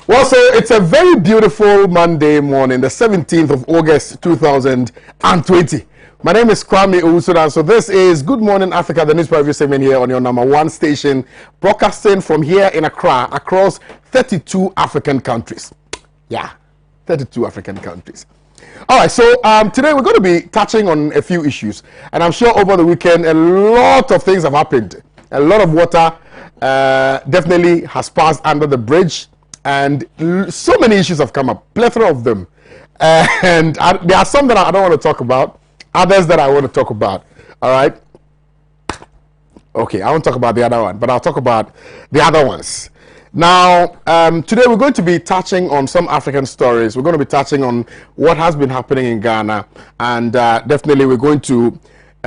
Well, so it's a very beautiful Monday morning, the 17th of August, 2020. My name is Kwame Owusu Danso. So this is Good Morning Africa, the news review segment here on your number one station, broadcasting from here in Accra across 32 African countries. Yeah, 32 African countries. All right, so today we're going to be touching on a few issues, and I'm sure over the weekend a lot of things have happened. A lot of water definitely has passed under the bridge, and so many issues have come up, plethora of them. And there are some that I don't want to talk about, others that I want to talk about. All right. Okay, I won't talk about the other one, but I'll talk about the other ones. Now, today we're going to be touching on some African stories. We're going to be touching on what has been happening in Ghana, and definitely we're going to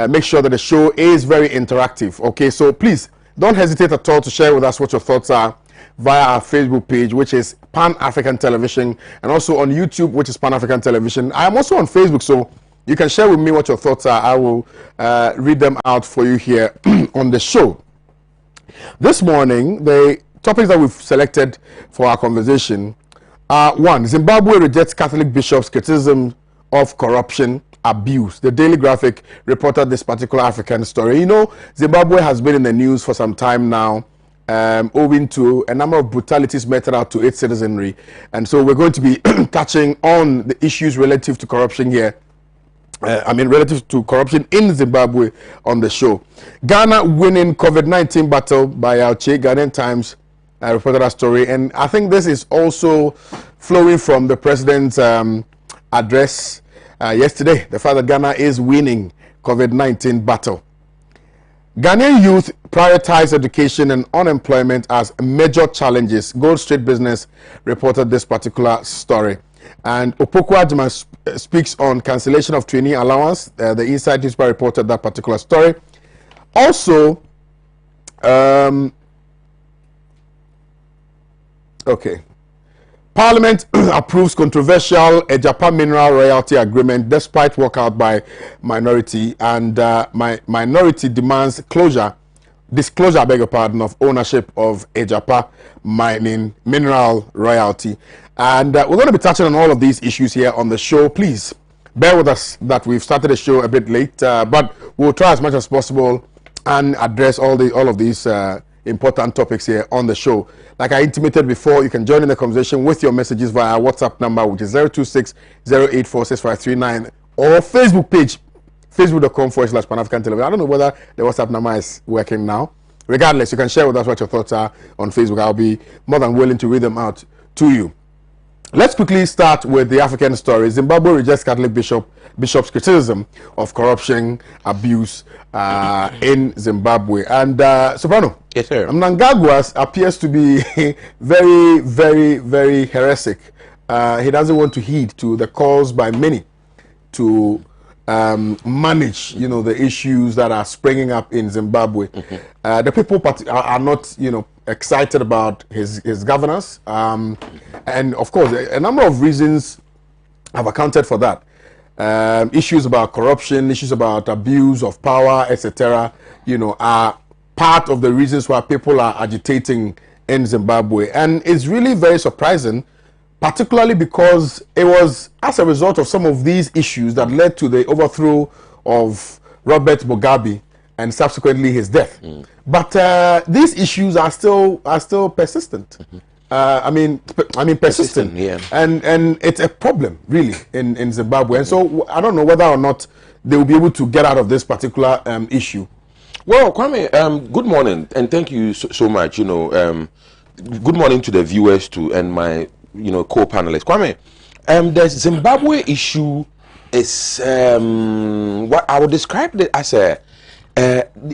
make sure that the show is very interactive. Okay, so please don't hesitate at all to share with us what your thoughts are via our Facebook page, which is Pan African Television, and also on YouTube, which is Pan African Television. I am also on Facebook, so you can share with me what your thoughts are. I will read them out for you here on the show. This morning, the topics that we've selected for our conversation are: 1, Zimbabwe rejects Catholic bishops' criticism of corruption abuse. The Daily Graphic reported this particular African story. You know, Zimbabwe has been in the news for some time now, owing to a number of brutalities meted out to its citizenry. And so we're going to be touching on the issues relative to corruption here. Relative to corruption in Zimbabwe on the show. Ghana winning COVID-19 battle by Alche. Ghanaian Times reported that story. And I think this is also flowing from the president's address yesterday. The fact that Ghana is winning COVID-19 battle. Ghanaian youth prioritize education and unemployment as major challenges. Gold Street Business reported this particular story. And Opoku Adjuma speaks on cancellation of trainee allowance. The Inside Newspaper reported that particular story. Also, Parliament approves controversial Ejapa mineral royalty agreement despite walkout by minority, and minority demands disclosure, I beg your pardon, of ownership of Ejapa mineral royalty. And we're going to be touching on all of these issues here on the show. Please bear with us that we've started the show a bit late, but we'll try as much as possible and address all of these important topics here on the show. Like I intimated before, you can join in the conversation with your messages via our WhatsApp number, which is 026-084-6539, or Facebook page, facebook.com/Pan-African Television. I don't know whether the WhatsApp number is working now. Regardless, you can share with us what your thoughts are on Facebook. I'll be more than willing to read them out to you. Let's quickly start with the African story. Zimbabwe rejects Catholic bishop's criticism of corruption abuse in Zimbabwe. And Soprano, yes, sir. Mnangagwa appears to be very, very, very heretic. He doesn't want to heed to the calls by many to manage, the issues that are springing up in Zimbabwe. Mm-hmm. The people are not, excited about his governance, and of course a number of reasons have accounted for that. Issues about corruption, issues about abuse of power, etc., are part of the reasons why people are agitating in Zimbabwe. And it's really very surprising, particularly because it was as a result of some of these issues that led to the overthrow of Robert Mugabe and subsequently his death. Mm. But these issues are still persistent. Mm-hmm. Persistent. Yeah. And it's a problem really in Zimbabwe. And so I don't know whether or not they will be able to get out of this particular issue. Well, Kwame, good morning, and thank you so much. Good morning to the viewers too, and my co-panelists. Kwame, the Zimbabwe issue is what I would describe it as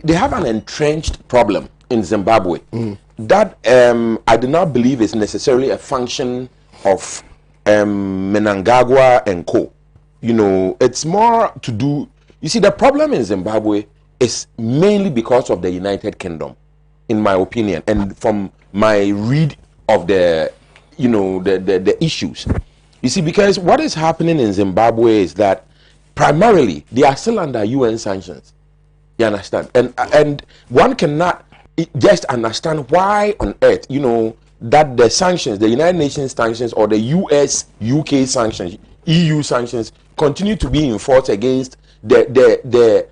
they have an entrenched problem in Zimbabwe that I do not believe is necessarily a function of Mnangagwa and co. It's more to do. You see, the problem in Zimbabwe is mainly because of the United Kingdom, in my opinion, and from my read of the issues. You see, because what is happening in Zimbabwe is that primarily they are still under UN sanctions. You understand? And one cannot just understand why on earth, that the sanctions, the United Nations sanctions or the US, UK sanctions, EU sanctions continue to be enforced against the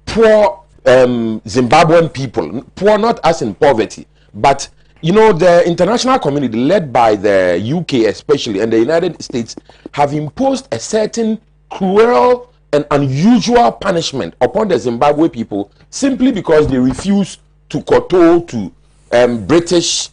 poor Zimbabwean people, poor not as in poverty, but you know, the international community led by the UK especially and the United States have imposed a certain cruel and unusual punishment upon the Zimbabwe people simply because they refuse to kowtow to British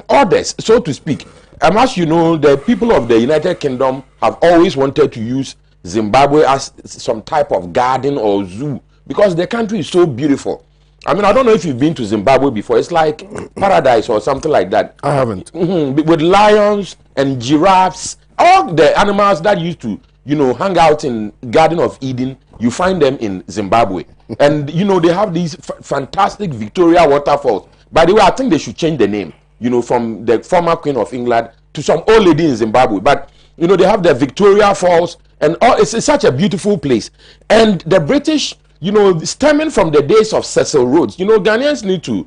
orders, so to speak. As you know, the people of the United Kingdom have always wanted to use Zimbabwe as some type of garden or zoo because the country is so beautiful. I mean, I don't know if you've been to Zimbabwe before. It's like paradise or something like that. I haven't. With lions and giraffes, all the animals that used to, you know, hang out in Garden of Eden, you find them in Zimbabwe. And, you know, they have these fantastic Victoria waterfalls. By the way, I think they should change the name, you know, from the former Queen of England to some old lady in Zimbabwe. But, you know, they have the Victoria Falls and all. It's such a beautiful place. And the British, you know, stemming from the days of Cecil Rhodes, you know, Ghanaians need to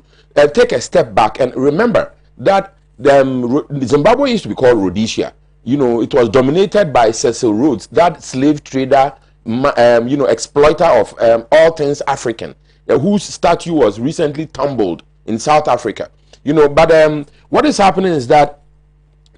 take a step back and remember that Zimbabwe used to be called Rhodesia. You know, it was dominated by Cecil Rhodes, that slave trader, you know, exploiter of all things African, whose statue was recently tumbled in South Africa. You know, but what is happening is that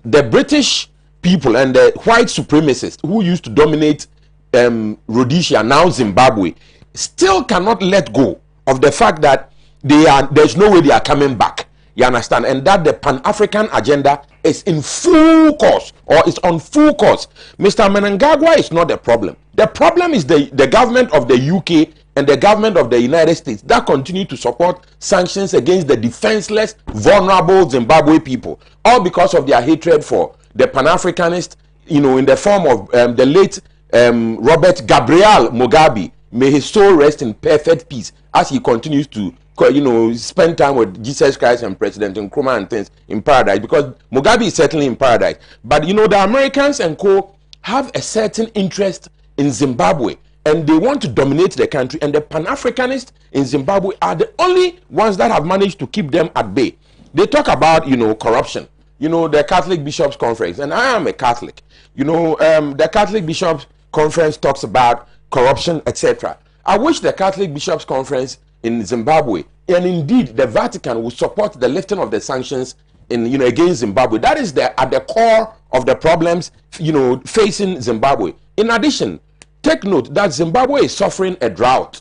the British people and the white supremacists who used to dominate Rhodesia, now Zimbabwe, still cannot let go of the fact that there's no way they are coming back. You understand? And that the Pan-African agenda is in full course or is on full course. Mr. Mnangagwa is not the problem. The problem is the government of the UK and the government of the United States that continue to support sanctions against the defenseless, vulnerable Zimbabwe people, all because of their hatred for the Pan-Africanist, you know, in the form of the late Robert Gabriel Mugabe. May his soul rest in perfect peace as he continues to, you know, spend time with Jesus Christ and President Nkrumah and things in paradise, because Mugabe is certainly in paradise. But, you know, the Americans and co have a certain interest in Zimbabwe and they want to dominate the country, and the Pan-Africanists in Zimbabwe are the only ones that have managed to keep them at bay. They talk about, you know, corruption. You know, the Catholic Bishops' Conference, and I am a Catholic. You know, the Catholic Bishops' Conference talks about corruption, etc. I wish the Catholic Bishops' Conference in Zimbabwe and indeed the Vatican would support the lifting of the sanctions in, you know, against Zimbabwe. That is at the core of the problems, you know, facing Zimbabwe. In addition, take note that Zimbabwe is suffering a drought.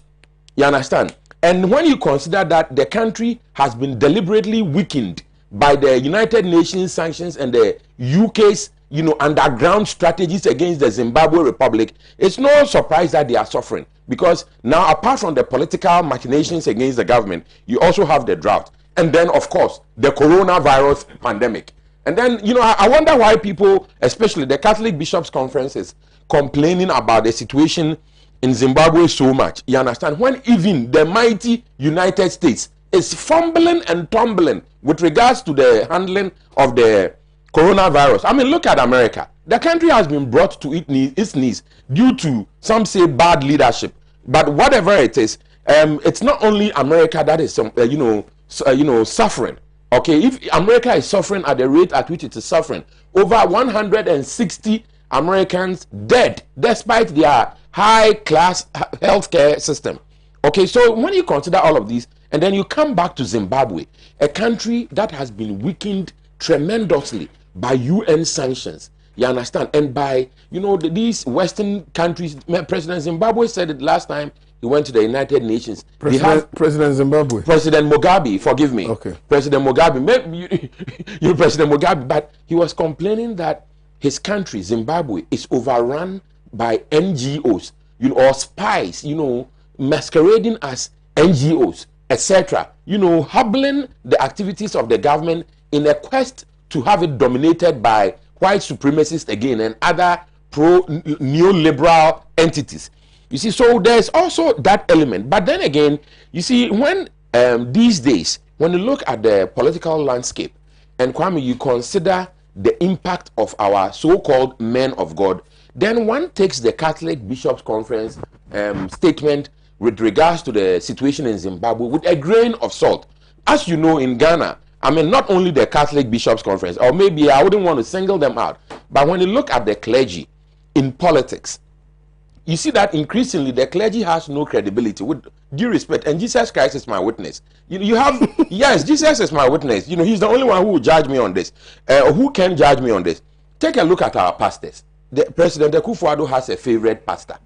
You understand? And when you consider that the country has been deliberately weakened by the United Nations sanctions and the UK's, you know, underground strategies against the Zimbabwe Republic, it's no surprise that they are suffering. Because now, apart from the political machinations against the government, you also have the drought. And then, of course, the coronavirus pandemic. And then, you know, I wonder why people, especially the Catholic Bishops' Conference, is complaining about the situation in Zimbabwe so much. You understand? When even the mighty United States is fumbling and tumbling with regards to the handling of the coronavirus. I mean, look at America. The country has been brought to its knees due to, some say, bad leadership. But whatever it is, it's not only America that is, you know, suffering. Okay, if America is suffering at the rate at which it is suffering, over 160 Americans dead, despite their high-class healthcare system. Okay, so when you consider all of these, and then you come back to Zimbabwe, a country that has been weakened tremendously by UN sanctions, you understand, and by, you know, these Western countries. President Zimbabwe said it last time he went to the United Nations. President Zimbabwe. President Mugabe, forgive me. Okay. President Mugabe, you know, President Mugabe, but he was complaining that his country, Zimbabwe, is overrun by NGOs, you know, or spies, you know, masquerading as NGOs, etc. You know, hobbling the activities of the government in a quest to have it dominated by white supremacists again and other pro-neoliberal entities. You see, so there's also that element. But then again, you see, when these days, when you look at the political landscape, and Kwame, you consider the impact of our so-called men of God, then one takes the Catholic Bishops' Conference statement with regards to the situation in Zimbabwe with a grain of salt. As you know, in Ghana, I mean, not only the Catholic Bishops' Conference, or maybe I wouldn't want to single them out, but when you look at the clergy in politics, you see that increasingly the clergy has no credibility, with due respect, and Jesus Christ is my witness. You have, yes, Jesus is my witness. You know, he's the only one who will judge me on this, or who can judge me on this. Take a look at our pastors. President Akufo-Addo has a favorite pastor,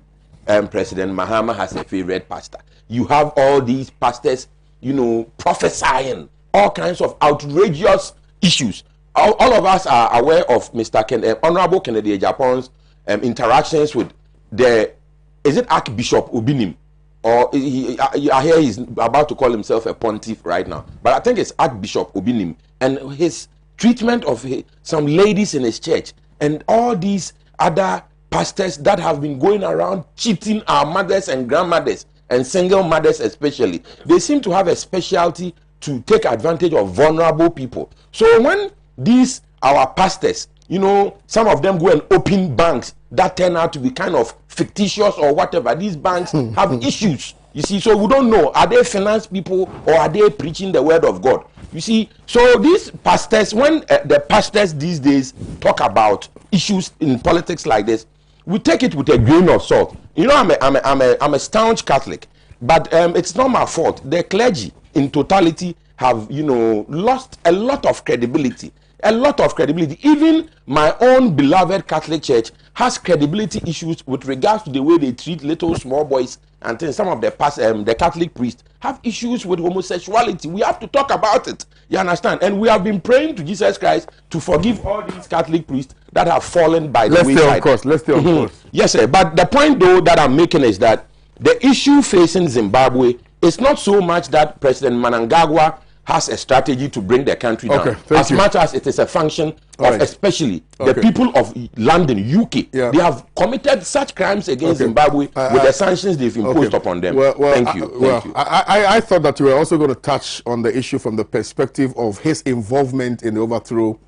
and President Mahama has a favorite pastor. You have all these pastors, you know, prophesying all kinds of outrageous issues. All of us are aware of Mr. Honorable Kennedy Japon's interactions with is it Archbishop Obinim, or I hear he's about to call himself a pontiff right now, but I think it's Archbishop Obinim, and his treatment of some ladies in his church, and all these other pastors that have been going around cheating our mothers and grandmothers and single mothers especially. They seem to have a specialty to take advantage of vulnerable people. So when these our pastors, you know, some of them go and open banks that turn out to be kind of fictitious or whatever. These banks have issues, you see. So we don't know, are they finance people or are they preaching the word of God, you see. So these pastors, when the pastors these days talk about issues in politics like this, we take it with a grain of salt. You know, I'm a staunch Catholic, but it's not my fault. The clergy in totality have, you know, lost a lot of credibility. A lot of credibility. Even my own beloved Catholic Church has credibility issues with regards to the way they treat little small boys and things. Some of the Catholic priests have issues with homosexuality. We have to talk about it. You understand? And we have been praying to Jesus Christ to forgive all these Catholic priests that have fallen by the wayside. Let's stay on course. Yes, sir. But the point, though, that I'm making is that the issue facing Zimbabwe is not so much that President Mnangagwa has a strategy to bring the country down, as much as it is a function of especially the people of London, UK. They have committed such crimes against Zimbabwe with the sanctions they've imposed upon them. Thank you. I thought that you were also going to touch on the issue from the perspective of his involvement in the overthrow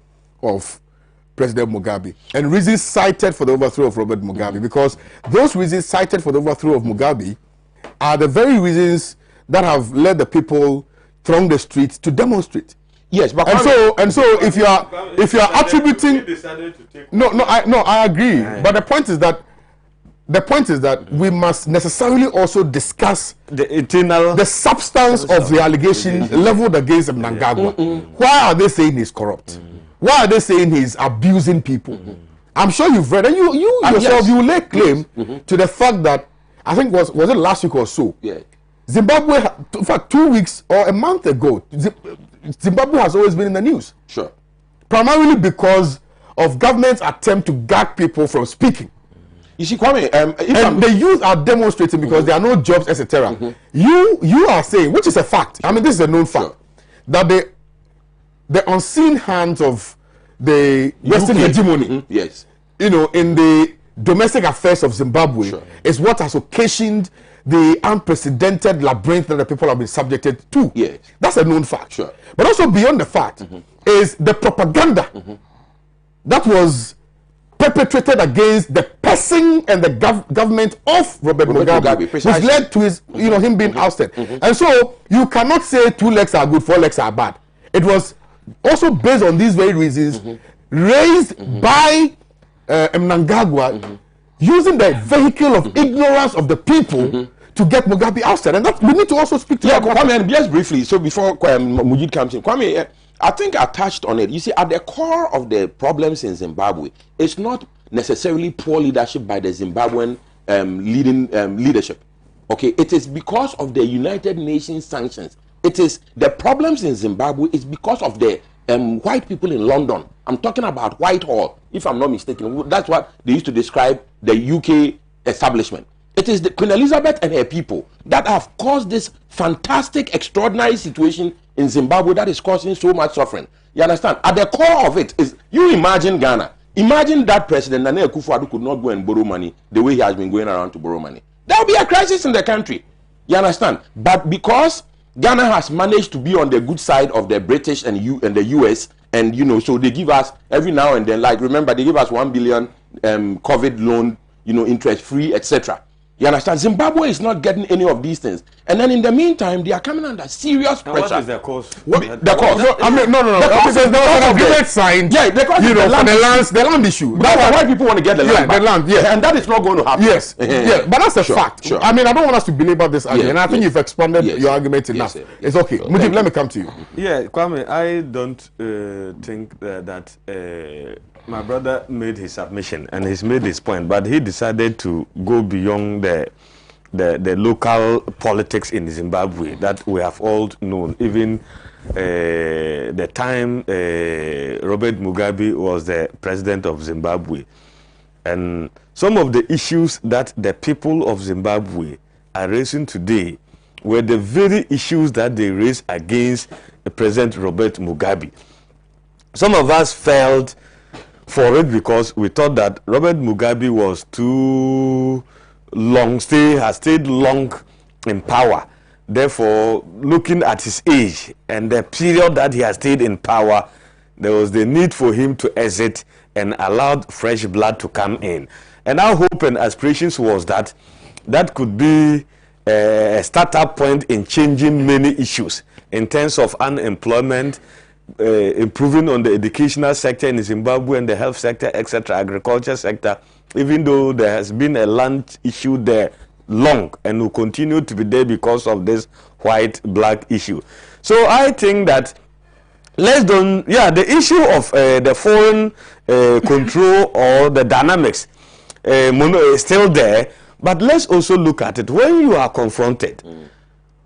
of President Mugabe and reasons cited for the overthrow of Robert Mugabe, because those reasons cited for the overthrow of Mugabe are the very reasons that have led the people throng the streets to demonstrate. Yes, but and so if you are attributing, I agree. But the point is that we must necessarily also discuss the substance of the allegations leveled against Mnangagwa. Why are they saying he's corrupt? Why are they saying he's abusing people? I'm sure you've read, and you yourself, you lay claim to the fact that, I think was it last week or so? Yeah. Zimbabwe, in fact, 2 weeks or a month ago, Zimbabwe has always been in the news. Sure. Primarily because of government's attempt to gag people from speaking. You see, Kwame, and the youth are demonstrating because there are no jobs, etc. You are saying, which is a fact, I mean, this is a known fact, that the unseen hands of the Western hegemony, yes, you know, in the domestic affairs of Zimbabwe is what has occasioned the unprecedented labyrinth that the people have been subjected to. Yes. That's a known fact. Sure. But also beyond the fact is the propaganda that was perpetrated against the person and the government of Robert Mugabe, which led to his, you know, him being ousted. And so you cannot say 2 legs are good, 4 legs are bad. It was also based on these very reasons raised by Mnangagwa, using the vehicle of ignorance of the people to get Mugabe ousted. And that we need to also speak to Kwame, just briefly, so before Mujid comes in, Kwame, I think I touched on it. You see, at the core of the problems in Zimbabwe, it's not necessarily poor leadership by the Zimbabwean leadership. Okay, it is because of the United Nations sanctions. It is the problems in Zimbabwe is because of the white people in London. I'm talking about Whitehall, if I'm not mistaken. That's what they used to describe the UK establishment. It is the Queen Elizabeth and her people that have caused this fantastic, extraordinary situation in Zimbabwe that is causing so much suffering. You understand? At the core of it is, you imagine Ghana. Imagine that President Nana Akufo-Addo could not go and borrow money the way he has been going around to borrow money. There will be a crisis in the country. You understand? But because Ghana has managed to be on the good side of the British and the US, and you know, so they give us every now and then, like remember, they give us 1 billion COVID loan, you know, interest free, etc. You understand? Zimbabwe is not getting any of these things, And then in the meantime, they are coming under serious pressure. What is the cause? The cause? No, I mean, no. The cause Because is there was an the agreement signed. Yeah, the cause you is know, the land for the land issue. That's why people want to get the land back. The land, yeah. And that is not going to happen. Yes, yeah, but that's a Sure, fact. sure. I mean, I don't want us to belabor this argument. And I think you've expanded Yes. your argument enough. Yes, It's okay. Sure. Mujib, let me come to you. Yeah, Kwame, I don't think that my brother made his submission and he's made his point, but he decided to go beyond the local politics in Zimbabwe that we have all known. Even the time Robert Mugabe was the president of Zimbabwe. And some of the issues that the people of Zimbabwe are raising today were the very issues that they raised against President Robert Mugabe. Some of us felt for it because we thought that Robert Mugabe was too has stayed long in power. Therefore, looking at his age and the period that he has stayed in power, there was the need for him to exit and allowed fresh blood to come in. And our hope and aspirations was that that could be a startup point in changing many issues in terms of unemployment, improving on the educational sector in Zimbabwe and the health sector, etc., agriculture sector, even though there has been a land issue there long and will continue to be there because of this white-black issue. So I think that the issue of the foreign control or the dynamics is still there, but let's also look at it. When you are confronted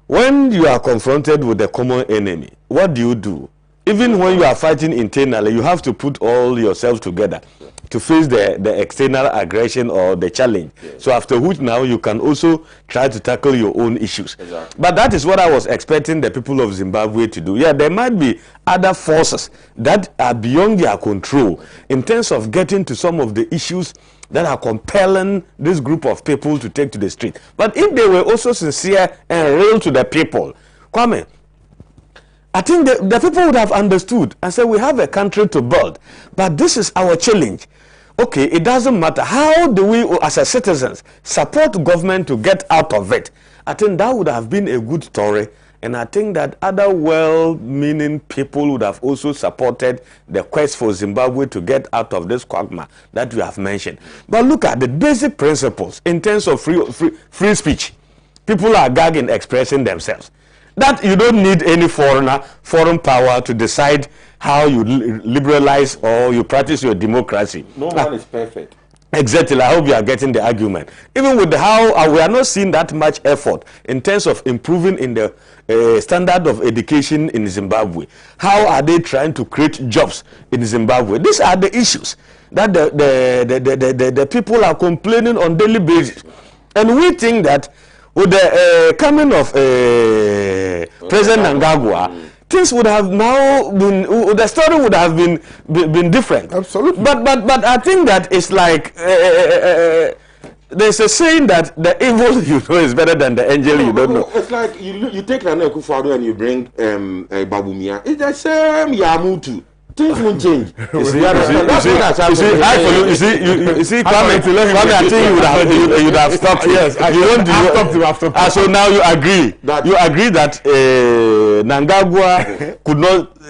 with a common enemy, what do? Even when you are fighting internally, you have to put all yourself together to face the external aggression or the challenge. Yes. So after which now you can also try to tackle your own issues. Exactly. But that is what I was expecting the people of Zimbabwe to do. Yeah, there might be other forces that are beyond their control in terms of getting to some of the issues that are compelling this group of people to take to the street. But if they were also sincere and real to the people, Kwame, I think the people would have understood and said, we have a country to build, but this is our challenge. Okay, it doesn't matter. How do we, as a citizens, support government to get out of it? I think that would have been a good story. And I think that other well-meaning people would have also supported the quest for Zimbabwe to get out of this quagmire that we have mentioned. But look at the basic principles in terms of free speech. People are gagging expressing themselves. That you don't need any foreign power to decide how you liberalize or you practice your democracy. No one is perfect. Exactly. I hope you are getting the argument. Even with how we are not seeing that much effort in terms of improving in the standard of education in Zimbabwe. How are they trying to create jobs in Zimbabwe? These are the issues that the people are complaining on daily basis. And we think that with the coming of President Mnangagwa, things would have now been, the story would have been different. Absolutely. But I think that it's like there's a saying that the evil you know is better than the angel you don't know. It's like you take Nana Akufo-Addo and you bring Babumia. It's the same Yamutu. Things won't change. You see, Kwame, I think you would have stopped. Yes, I've stopped. So now you agree that Mnangagwa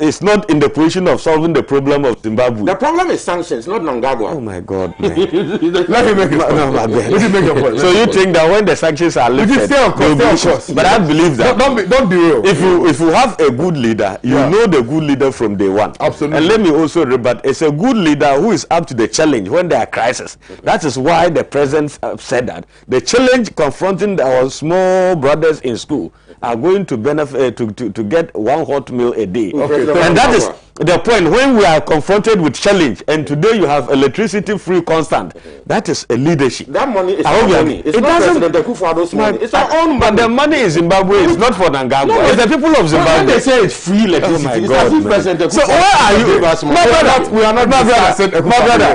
is not in the position of solving the problem of Zimbabwe. The problem is sanctions, not Mnangagwa. Oh my God, man. Let me make it. Let me make your point. So you think that when the sanctions are lifted, stay on course. But I believe that don't be real. If you have a good leader, you know the good leader from day one. Absolutely. And let me also rebut, it's a good leader who is up to the challenge when there are crises. That is why the president said that the challenge confronting our small brothers in school are going to benefit to get one hot meal a day. Okay. And that is the point. When we are confronted with challenge, and today you have electricity free constant, that is a leadership. That money is our money. It's not President Akufo-Addo's money. It's our own money. But the money in Zimbabwe is not for Mnangagwa. No, it's the people of Zimbabwe. When they say it's free electricity, oh my it's God, as if President Akufo-Addo so where are you? My brother,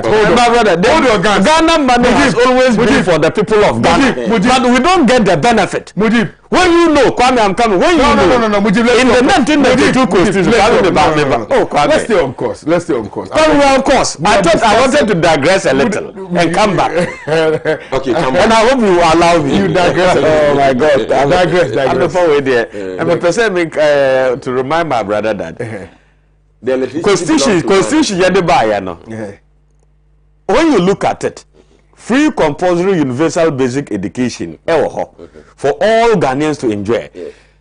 hold your guns. Ghana money has always been for the people of Ghana. But we don't get the benefit. Mujib, When you know, Kwame, I'm coming. When you know. No. In the 1992 Constitution, let's stay on course. Let's stay on course. On course. I thought I wanted to digress a little and come back. Okay, come back. And I hope you will allow me. You digress. Oh my God. Digress. I'm the forward there. I'm a person to remind my brother that The Constitution, when you look at it, free compulsory universal basic education for all Ghanaians to enjoy.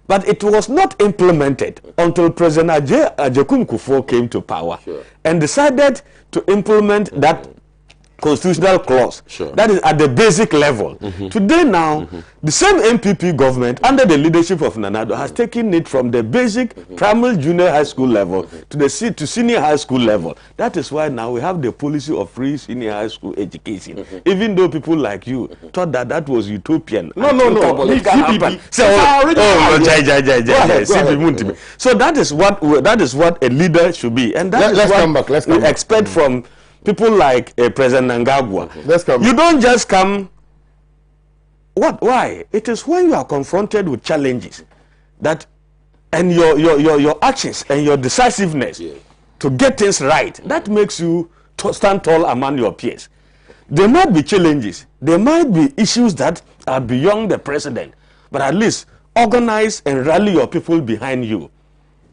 But it was not implemented until President Ajekum Kufuor came to power and decided to implement that constitutional clause that is at the basic level. Today now, the same MPP government under the leadership of Nanado has taken it from the basic primary junior high school level to the senior high school level. That is why now we have the policy of free senior high school education. Even though people like you thought that that was utopian. No. It can happen. So that is what a leader should be, and that is what we expect from people like President Nangagwa. You don't just come. What? Why? It is when you are confronted with challenges that, and your actions and your decisiveness to get things right, that makes you stand tall among your peers. There might be challenges. There might be issues that are beyond the president, but at least organize and rally your people behind you,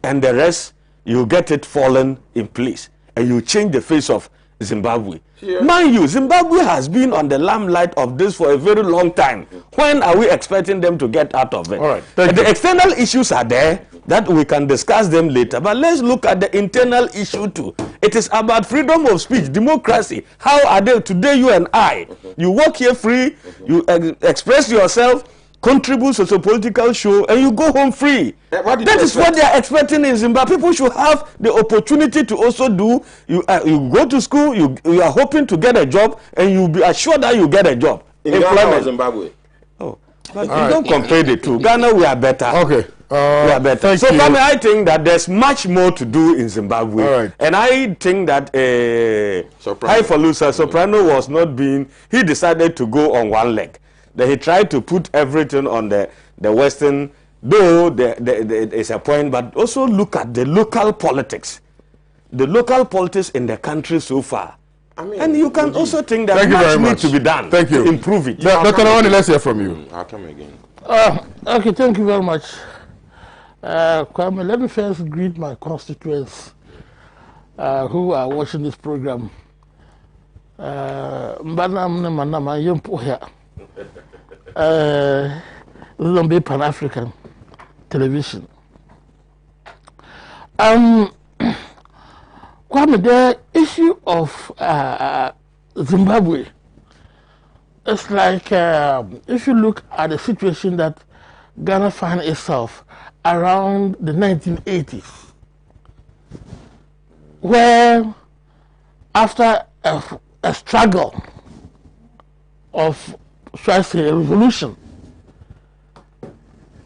and the rest you get it fallen in place, and you change the face of Zimbabwe. Mind you, Zimbabwe has been on the limelight of this for a very long time. When are we expecting them to get out of it? All right, the external issues are there that we can discuss them later, but let's look at the internal issue too. It is about freedom of speech, democracy. How are they today? You and I, you walk here free, you express yourself, contribute to a political show, and you go home free. That is what they are expecting in Zimbabwe. People should have the opportunity to also do. You go to school, you are hoping to get a job, and you be assured that you get a job. In Ghana or Zimbabwe? Oh, but you don't compare the two. Ghana, we are better. Okay. We are better. So, Kwame, I think that there's much more to do in Zimbabwe. Right. And I think that Soprano was not being, he decided to go on one leg. That he tried to put everything on the Western, though there is a point, but also look at the local politics. The local politics in the country so far. I mean, and you can also think that much needs to be done to improve it. Dr. Nawani, let's hear from you. I'll come again. Okay, thank you very much. Kwame, let me first greet my constituents who are watching this program. This will be Pan-African television. Kwame, the issue of Zimbabwe, it's like if you look at the situation that Ghana found itself around the 1980s, where after a struggle of, should I say, a revolution,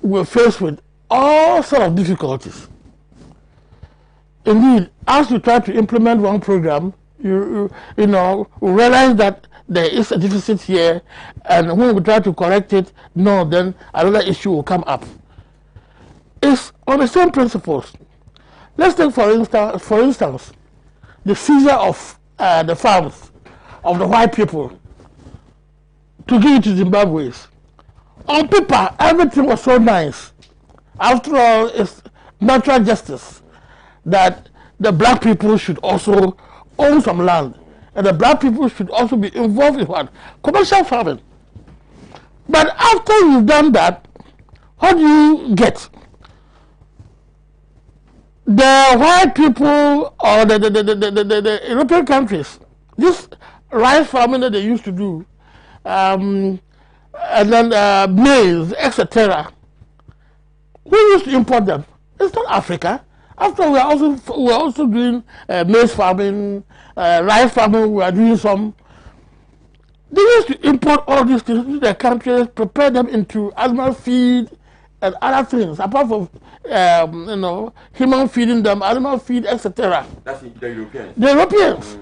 we're faced with all sorts of difficulties. Indeed, as we try to implement one program, you know, we realize that there is a deficit here, and when we try to correct it, no, then another issue will come up. It's on the same principles. Let's take, for instance, the seizure of the farms of the white people to give it to Zimbabweans. On paper, everything was so nice. After all, it's natural justice that the black people should also own some land, and the black people should also be involved in what? Commercial farming. But after you've done that, what do you get? The white people or the European countries, this rice farming that they used to do, and then maize, etc. We used to import them. It's not Africa. After we are also doing maize farming, rice farming. We are doing some. They used to import all these things into their countries, prepare them into animal feed and other things, apart from you know, human feeding them, animal feed, etc. That's the Europeans. The Europeans.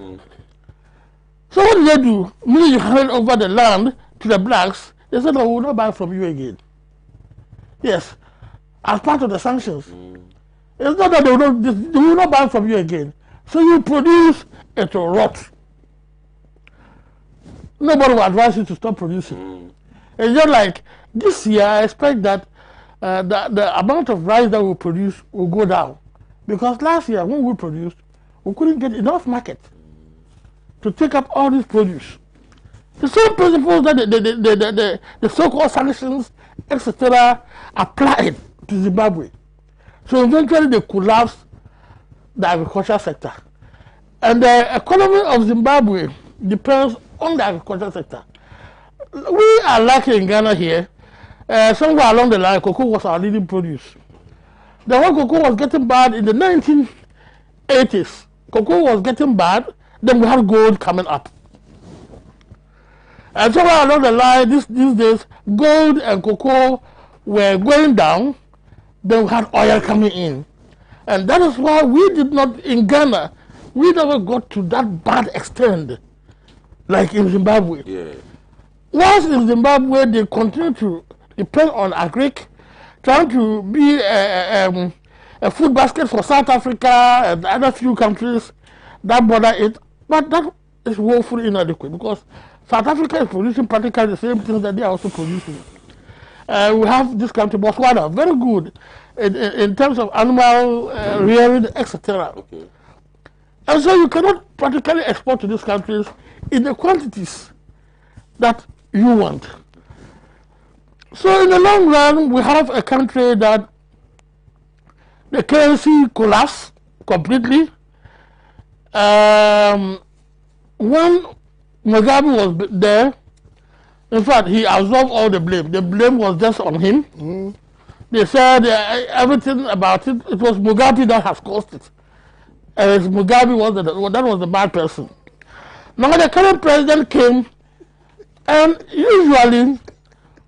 So what did they do? Meaning you hand over the land to the blacks. They said, "No, we will not buy from you again. Yes, as part of the sanctions. It's not that they will not buy from you again. So you produce, it will rot. Nobody will advise you to stop producing. It's just like this year, I expect that the amount of rice that we produce will go down. Because last year, when we produced, we couldn't get enough market to take up all this produce. The same principles that the so-called sanctions, etc., applied to Zimbabwe. So eventually they collapsed the agriculture sector. And the economy of Zimbabwe depends on the agriculture sector. We are lucky in Ghana here. Somewhere along the line, cocoa was our leading produce. Then when cocoa was getting bad in the 1980s, cocoa was getting bad, then we had gold coming up. And somewhere along the line, these days, gold and cocoa were going down, then we had oil coming in. And that is why we did not, in Ghana, we never got to that bad extent like in Zimbabwe. Yeah. Once in Zimbabwe, they continue to depend on agric, trying to be a food basket for South Africa and other few countries that border it. But that is woefully inadequate because South Africa is producing practically the same things that they are also producing. We have this country, Botswana, very good in terms of animal rearing, etc. Okay. And so you cannot practically export to these countries in the quantities that you want. So in the long run, we have a country that the currency collapsed completely. When Mugabe was there, in fact, he absorbed all the blame. The blame was just on him. They said everything about it, it was Mugabe that has caused it. And Mugabe was the bad person. Now the current president came, and usually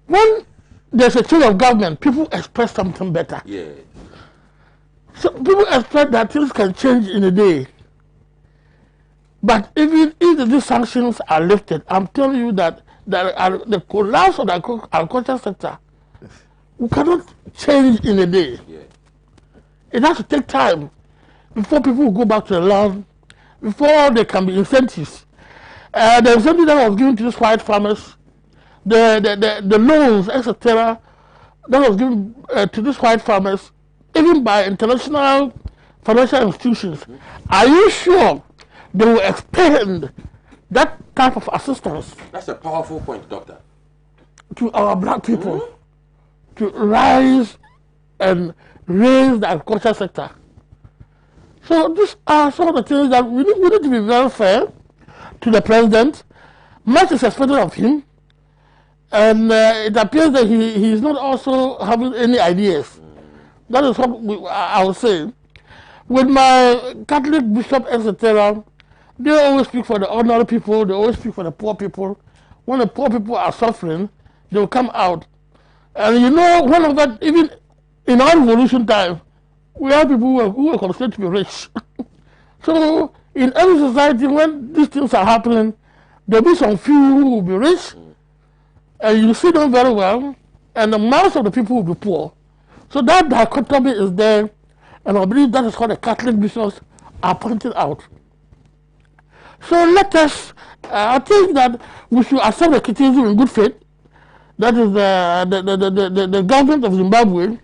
when there's a change of government, people expect something better. Yeah. So people expect that things can change in a day. But even if these sanctions are lifted, I'm telling you that the collapse of the agriculture sector, we cannot change in a day. Yeah. It has to take time before people will go back to the land, before there can be incentives. The incentive that was given to these white farmers, the loans, etc., that was given to these white farmers, even by international financial institutions, are you sure they will extend that type of assistance? That's a powerful point, Doctor. To our black people to rise and raise the agriculture sector? So these are some of the things that we need to be very fair to the president. Much is expected of him, and it appears that he is not also having any ideas. That is what I would say. With my Catholic bishop, etc., they always speak for the ordinary people, they always speak for the poor people. When the poor people are suffering, they will come out. And you know, one of that, even in our revolution time, we have people who are considered to be rich. So in every society, when these things are happening, there will be some few who will be rich, and you see them very well, and the mass of the people will be poor. So that dichotomy is there, and I believe that is what the Catholic bishops are pointing out. So let us, I think that we should accept the criticism in good faith. That is the government of Zimbabwe,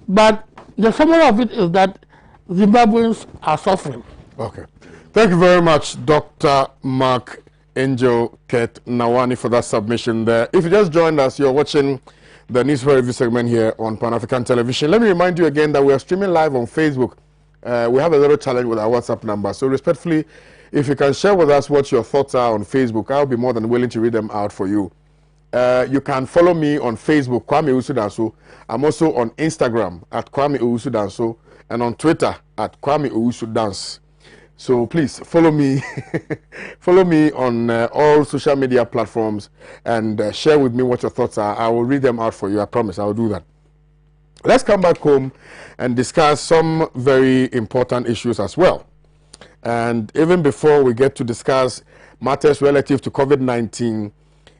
but the summary of it is that Zimbabweans are suffering. Okay. Thank you very much, Dr. Mark Angel Ket Nawani, for that submission there. If you just joined us, you're watching the News for Review segment here on Pan-African Television. Let me remind you again that we are streaming live on Facebook. We have a little challenge with our WhatsApp number. So respectfully, if you can share with us what your thoughts are on Facebook, I'll be more than willing to read them out for you. You can follow me on Facebook, Kwame Owusu Danso. I'm also on Instagram at Kwame Owusu Danso and on Twitter at Kwame Owusu Dance. So please follow me, follow me on all social media platforms and share with me what your thoughts are. I will read them out for you. I promise I will do that. Let's come back home and discuss some very important issues as well. And even before we get to discuss matters relative to COVID-19,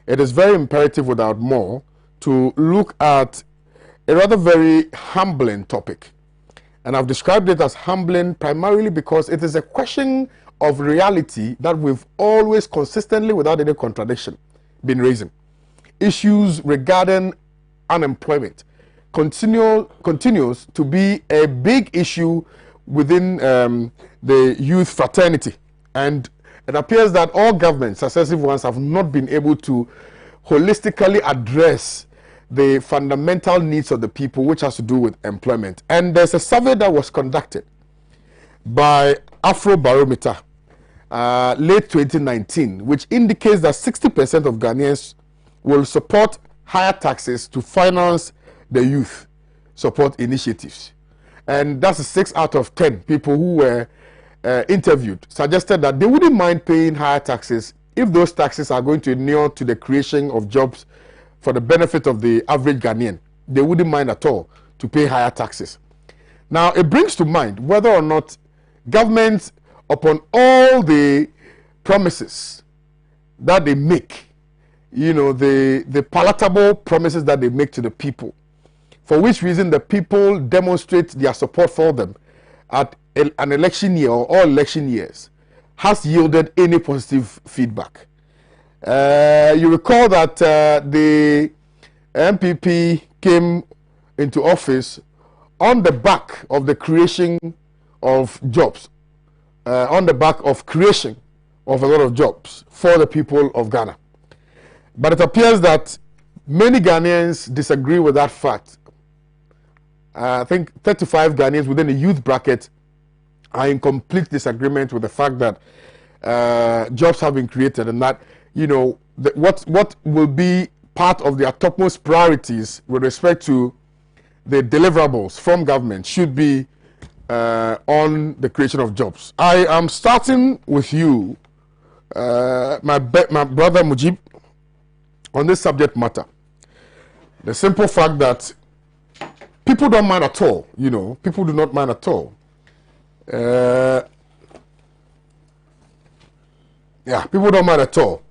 it is very imperative without more to look at a rather very humbling topic. And I've described it as humbling primarily because it is a question of reality that we've always consistently, without any contradiction, been raising. Issues regarding unemployment continues to be a big issue within the youth fraternity. And it appears that all governments, successive ones, have not been able to holistically address the fundamental needs of the people, which has to do with employment. And there's a survey that was conducted by Afrobarometer late 2019, which indicates that 60% of Ghanaians will support higher taxes to finance the youth support initiatives. And that's 6 out of 10 people who were interviewed suggested that they wouldn't mind paying higher taxes if those taxes are going to inure to the creation of jobs for the benefit of the average Ghanaian. They wouldn't mind at all to pay higher taxes. Now, it brings to mind whether or not governments, upon all the promises that they make, the palatable promises that they make to the people, for which reason the people demonstrate their support for them at an election year or all election years, has yielded any positive feedback. You recall that the MPP came into office on the back of the creation of jobs, on the back of creation of a lot of jobs for the people of Ghana. But it appears that many Ghanaians disagree with that fact. I think 35 Ghanaians within the youth bracket are in complete disagreement with the fact that jobs have been created, and that what will be part of their topmost priorities with respect to the deliverables from government should be on the creation of jobs. I am starting with you, my brother Mujib, on this subject matter. The simple fact that people don't mind at all, people do not mind at all. People don't mind at all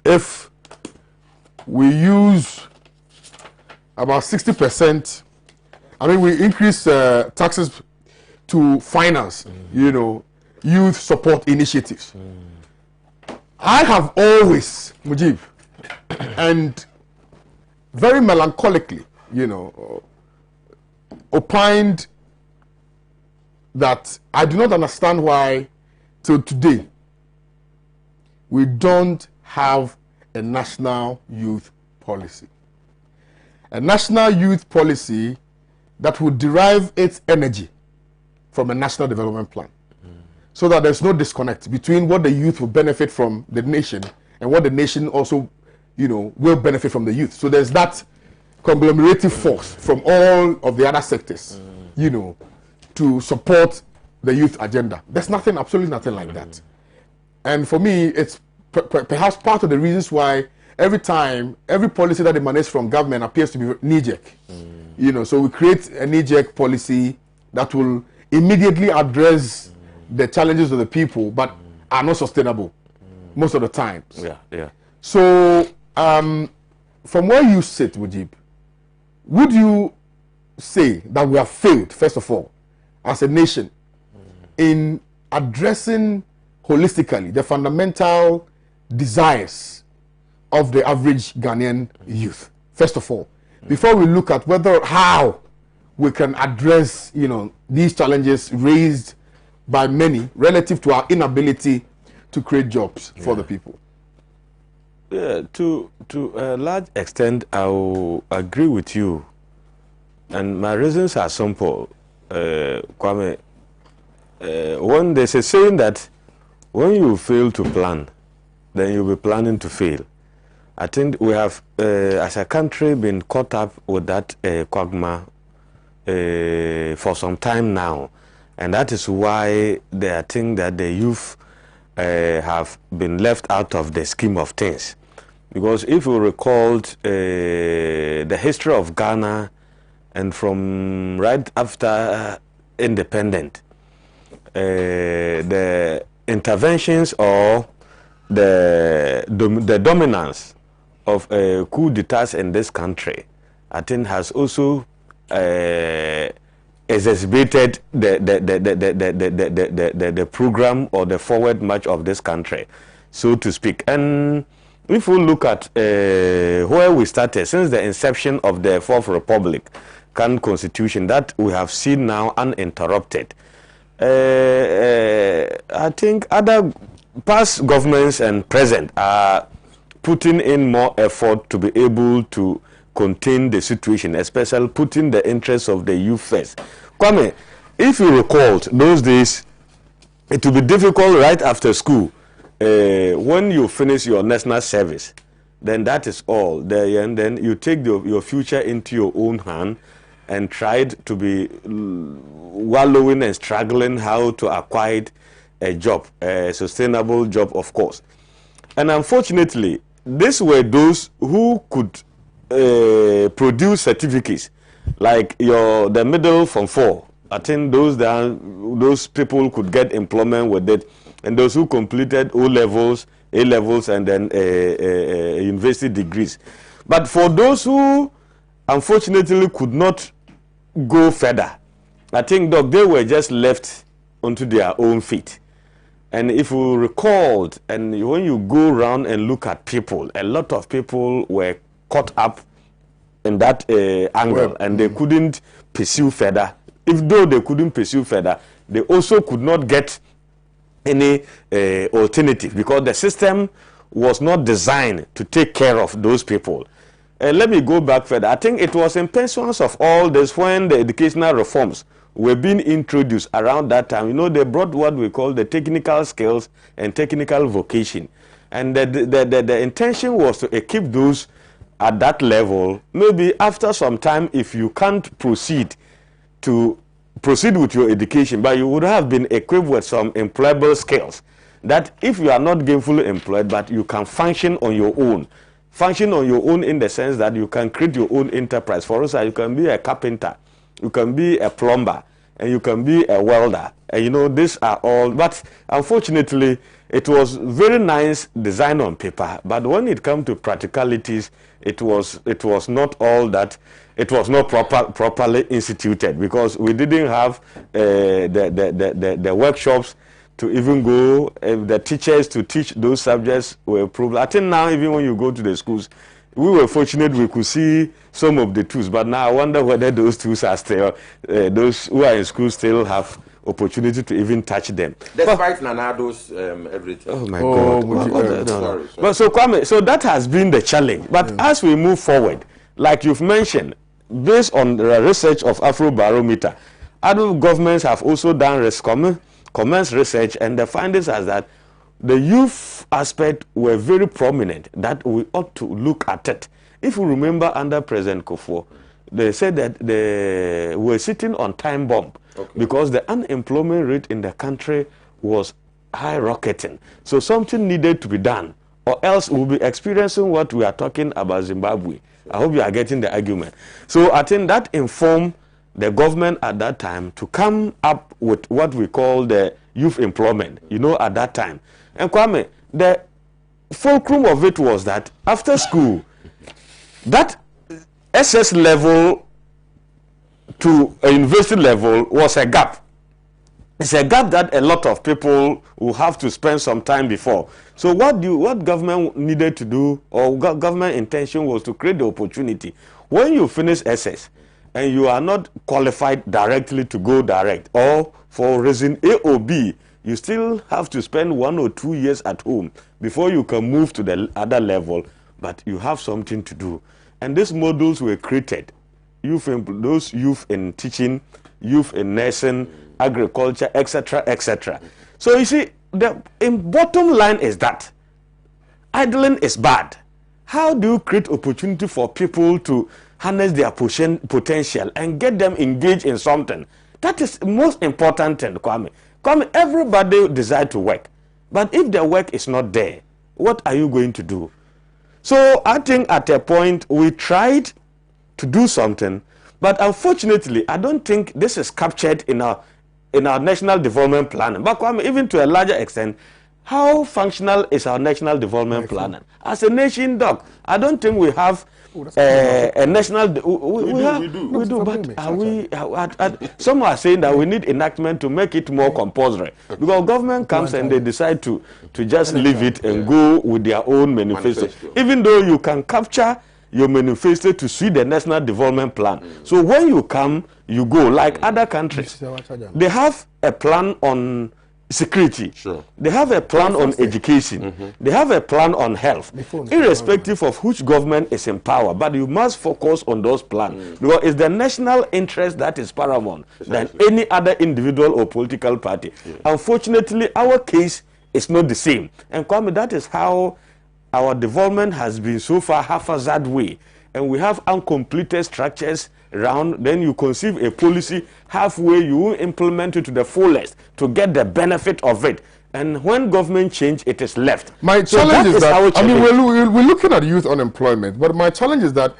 if we use about 60%. I mean, we increase taxes to finance, youth support initiatives. I have always, Mujib, and very melancholically, opined that I do not understand why till today we don't have a national youth policy. A national youth policy that would derive its energy from a national development plan, so that there's no disconnect between what the youth will benefit from the nation and what the nation also, will benefit from the youth. So there's that conglomerative force from all of the other sectors, to support the youth agenda. There's nothing, absolutely nothing like that. And for me, it's perhaps part of the reasons why every policy that emanates from government appears to be knee-jerk. So we create a knee-jerk policy that will immediately address the challenges of the people, but are not sustainable most of the times. So from where you sit, Mujib, would you say that we have failed, first of all, as a nation, in addressing holistically the fundamental desires of the average Ghanaian youth, first of all, before we look at how we can address, these challenges raised by many relative to our inability to create jobs for the people? To a large extent, I will agree with you, and my reasons are simple. Kwame, when there's a saying that when you fail to plan, then you'll be planning to fail. I think we have, as a country, been caught up with that quagmire for some time now, and that is why I think that the youth have been left out of the scheme of things. Because if you recall the history of Ghana, and from right after independence, the interventions or the dominance of coup d'etats in this country I think has also exacerbated the program or the forward march of this country, so to speak. And if we look at where we started, since the inception of the Fourth Republic Constitution, that we have seen now uninterrupted, I think other past governments and present are putting in more effort to be able to contain the situation, especially putting the interests of the youth first. Kwame, if you recall those days, it will be difficult right after school. When you finish your national service, then that is all there, and then you take your future into your own hand and try to be wallowing and struggling how to acquire a job, a sustainable job, of course. And unfortunately, these were those who could produce certificates, like the middle from 4. I think those people could get employment with it, and those who completed O-levels, A-levels, and then university degrees. But for those who unfortunately could not go further, I think they were just left onto their own feet. And if you recalled, and when you go around and look at people, a lot of people were caught up in that angle, and they couldn't pursue further. Though they couldn't pursue further, they also could not get any alternative, because the system was not designed to take care of those people. Let me go back further. I think it was in pursuance of all this when the educational reforms were being introduced around that time. You know, they brought what we call the technical skills and technical vocation. And the intention was to equip those at that level. Maybe after some time, if you can't proceed with your education, but you would have been equipped with some employable skills, that if you are not gainfully employed, but you can function on your own. Function on your own in the sense that you can create your own enterprise. For instance, you can be a carpenter, you can be a plumber, and you can be a welder. And you know, these are all, but unfortunately, it was very nice design on paper, but when it comes to practicalities, it was not all that. It was not properly instituted, because we didn't have the workshops to even go. The teachers to teach those subjects were probably. I think now, even when you go to the schools, we were fortunate we could see some of the tools, but now I wonder whether those tools are still, those who are in school still have opportunity to even touch them. Despite Nanado's everything. Oh my God. Sorry. But so Kwame, so that has been the challenge. But as we move forward, like you've mentioned, based on the research of Afrobarometer, other governments have also done commenced research, and the findings are that the youth aspect were very prominent, that we ought to look at it. If you remember, under President Kufuor, they said that they were sitting on time bomb, because the unemployment rate in the country was high rocketing. So something needed to be done, or else we'll be experiencing what we are talking about Zimbabwe. I hope you are getting the argument. So I think that informed the government at that time to come up with what we call the youth employment, you know, at that time. And Kwame, the fulcrum of it was that after school, that SS level to a university level was a gap. It's a gap that a lot of people will have to spend some time before. So what government needed to do, or government intention, was to create the opportunity. When you finish SS and you are not qualified directly to go direct, or for reason A or B, you still have to spend 1 or 2 years at home before you can move to the other level, but you have something to do. And these modules were created. Those youth in teaching, youth in nursing, agriculture, etc., etc. So you see, the bottom line is that idling is bad. How do you create opportunity for people to harness their potential and get them engaged in something? That is the most important thing, Kwame. Kwame, everybody desires to work, but if the work is not there, what are you going to do? So I think at a point we tried to do something, but unfortunately, I don't think this is captured in our national development plan. But Kwame, even to a larger extent, How functional is our national development plan? As a nation, doc, I don't think we have a national. We do. But are we? Some are saying that we need enactment to make it more compulsory, because government comes and they decide to just leave it and go with their own manifesto. Even though you can capture your manifesto to suit the national development plan. So when you come, you go. Like other countries, they have a plan on security. Sure. They have a plan on education. They have a plan on health. Irrespective of which government is in power, but you must focus on those plans because it's the national interest that is paramount than any other individual or political party. Unfortunately, our case is not the same. And Kwame, that is how our development has been so far haphazard way. And we have uncompleted structures around. Then you conceive a policy halfway, you implement it to the fullest to get the benefit of it. And when government change, it is left. My challenge is that, I mean, we're looking at youth unemployment, but my challenge is that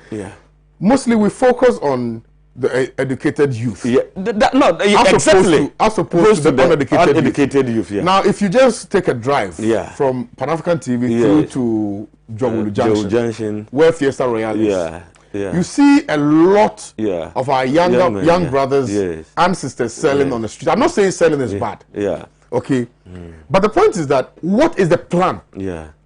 mostly we focus on the educated youth. Yeah, exactly. As opposed to the uneducated youth. Yeah. Now, if you just take a drive from Pan-African TV through to Jogulu Junction, where Fiesta Royale is, you see a lot of our young brothers and sisters selling on the street. I'm not saying selling is bad. Okay. But the point is that what is the plan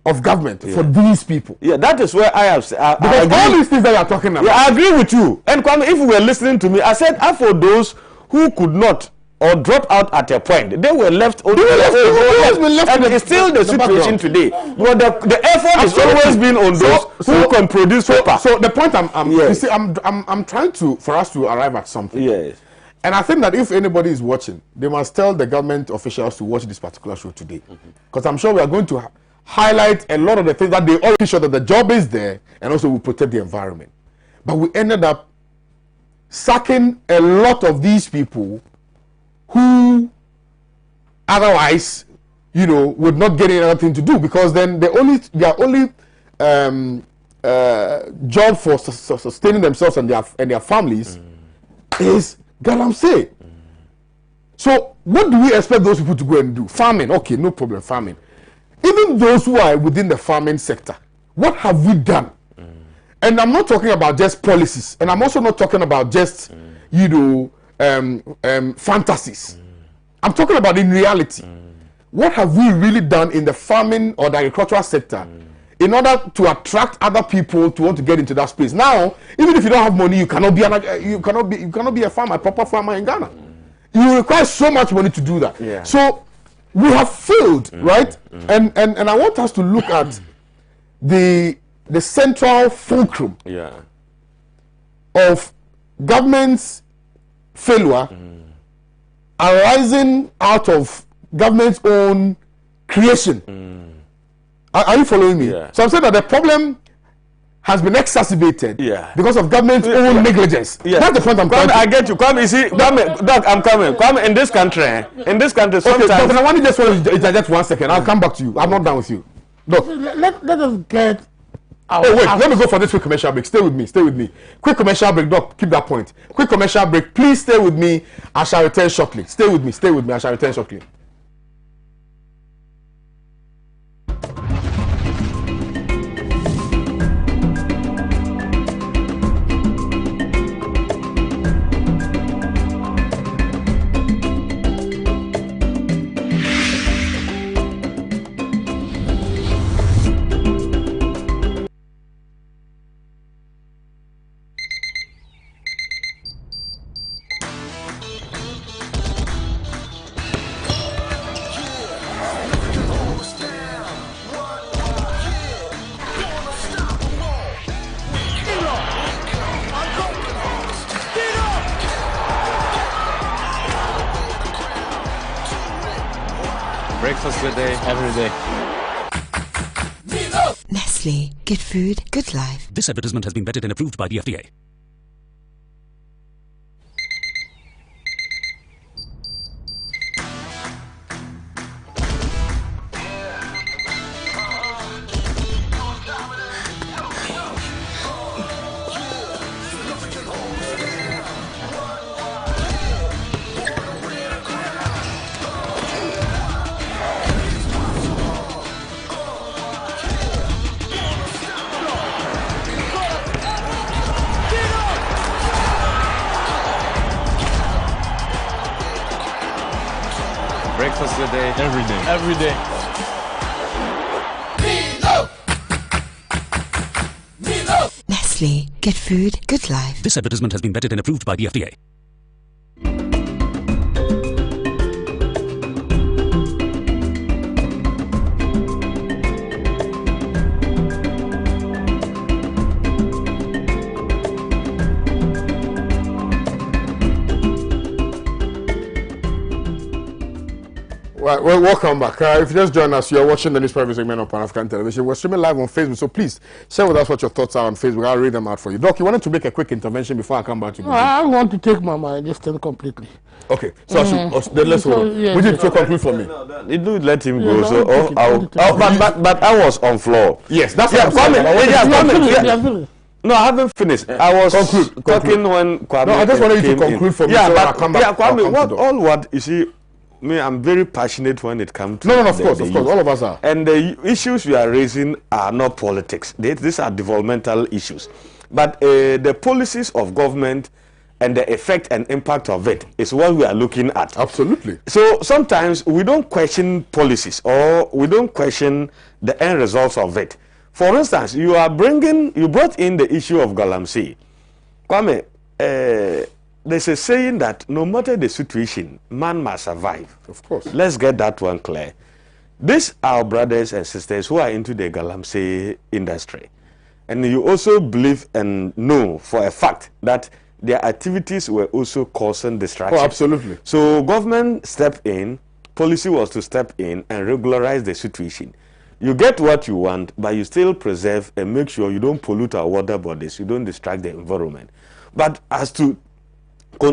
of government for these people? Yeah, that is where I have because all these things that you are talking about. Yeah, I agree with you. And Kwame, if you were listening to me, I said, for those who could not or drop out at a point, they were left. And it's still the situation today. But the effort has always been on those who can produce paper. So the point you see, I'm trying for us to arrive at something. Yes. And I think that if anybody is watching, they must tell the government officials to watch this particular show today, because I'm sure we are going to highlight a lot of the things that they already show that the job is there, and also we protect the environment. But we ended up sacking a lot of these people who otherwise, would not get anything to do, because then their only job for sustaining themselves and their families is galamsey. So what do we expect those people to go and do? Farming, okay, no problem, farming. Even those who are within the farming sector, what have we done? And I'm not talking about just policies, and I'm also not talking about just fantasies. I'm talking about in reality. What have we really done in the farming or the agricultural sector in order to attract other people to want to get into that space? Now, even if you don't have money, you cannot be a farmer, a proper farmer in Ghana. You require so much money to do that. Yeah. So we have failed, right? And I want us to look at the central fulcrum of government's failure arising out of government's own creation. Are you following me? So I'm saying that the problem has been exacerbated because of government's own negligence. That's the point I'm trying to. I get you. Kwame, you see, Kwame, Doc, I'm coming. Kwame, in this country, sometimes. Okay, Doc, I want you just interject 1 second. I'll come back to you. I'm not done with you. Doc. Let us get. Wait, let me go for this quick commercial break. Stay with me. Quick commercial break, Doc, keep that point. Quick commercial break. Please stay with me. I shall return shortly. Stay with me. I shall return shortly. Breakfast good day, every day. Nestle. Good food, good life. This advertisement has been vetted and approved by the FDA. Good day. Every day. Every day. Nestle. Good food, good life. This advertisement has been vetted and approved by the FDA. Right, well, welcome back. If you just joined us, you are watching the newspaper segment of Pan-African Television. We're streaming live on Facebook, so please share with us what your thoughts are on Facebook. I'll read them out for you. Doc, you wanted to make a quick intervention before I come back to you. I want to take my distance completely. Okay, so then let's hold on. Would you conclude for me? You do let him go. Yeah, But I was on floor. Yes, that's Yeah, what I'm saying. No, I haven't finished. I was talking when Kwame. No, I just wanted you to came conclude in. for me. Yeah, so but I'll come back. yeah, I'll come Kwame, to what Doc. you see, me, I'm very passionate when it comes to Of course, all of us are. And the issues we are raising are not politics. These are developmental issues. But the policies of government and the effect and impact of it is what we are looking at. Absolutely. So sometimes we don't question policies or we don't question the end results of it. For instance, you brought in the issue of Galamsey. Kwame, there's a saying that no matter the situation, man must survive. Of course. Let's get that one clear. These are our brothers and sisters who are into the Galamsey industry. And you also believe and know for a fact that their activities were also causing distraction. Oh, absolutely. So government stepped in, policy was to step in and regularize the situation. You get what you want, but you still preserve and make sure you don't pollute our water bodies, you don't distract the environment. But as to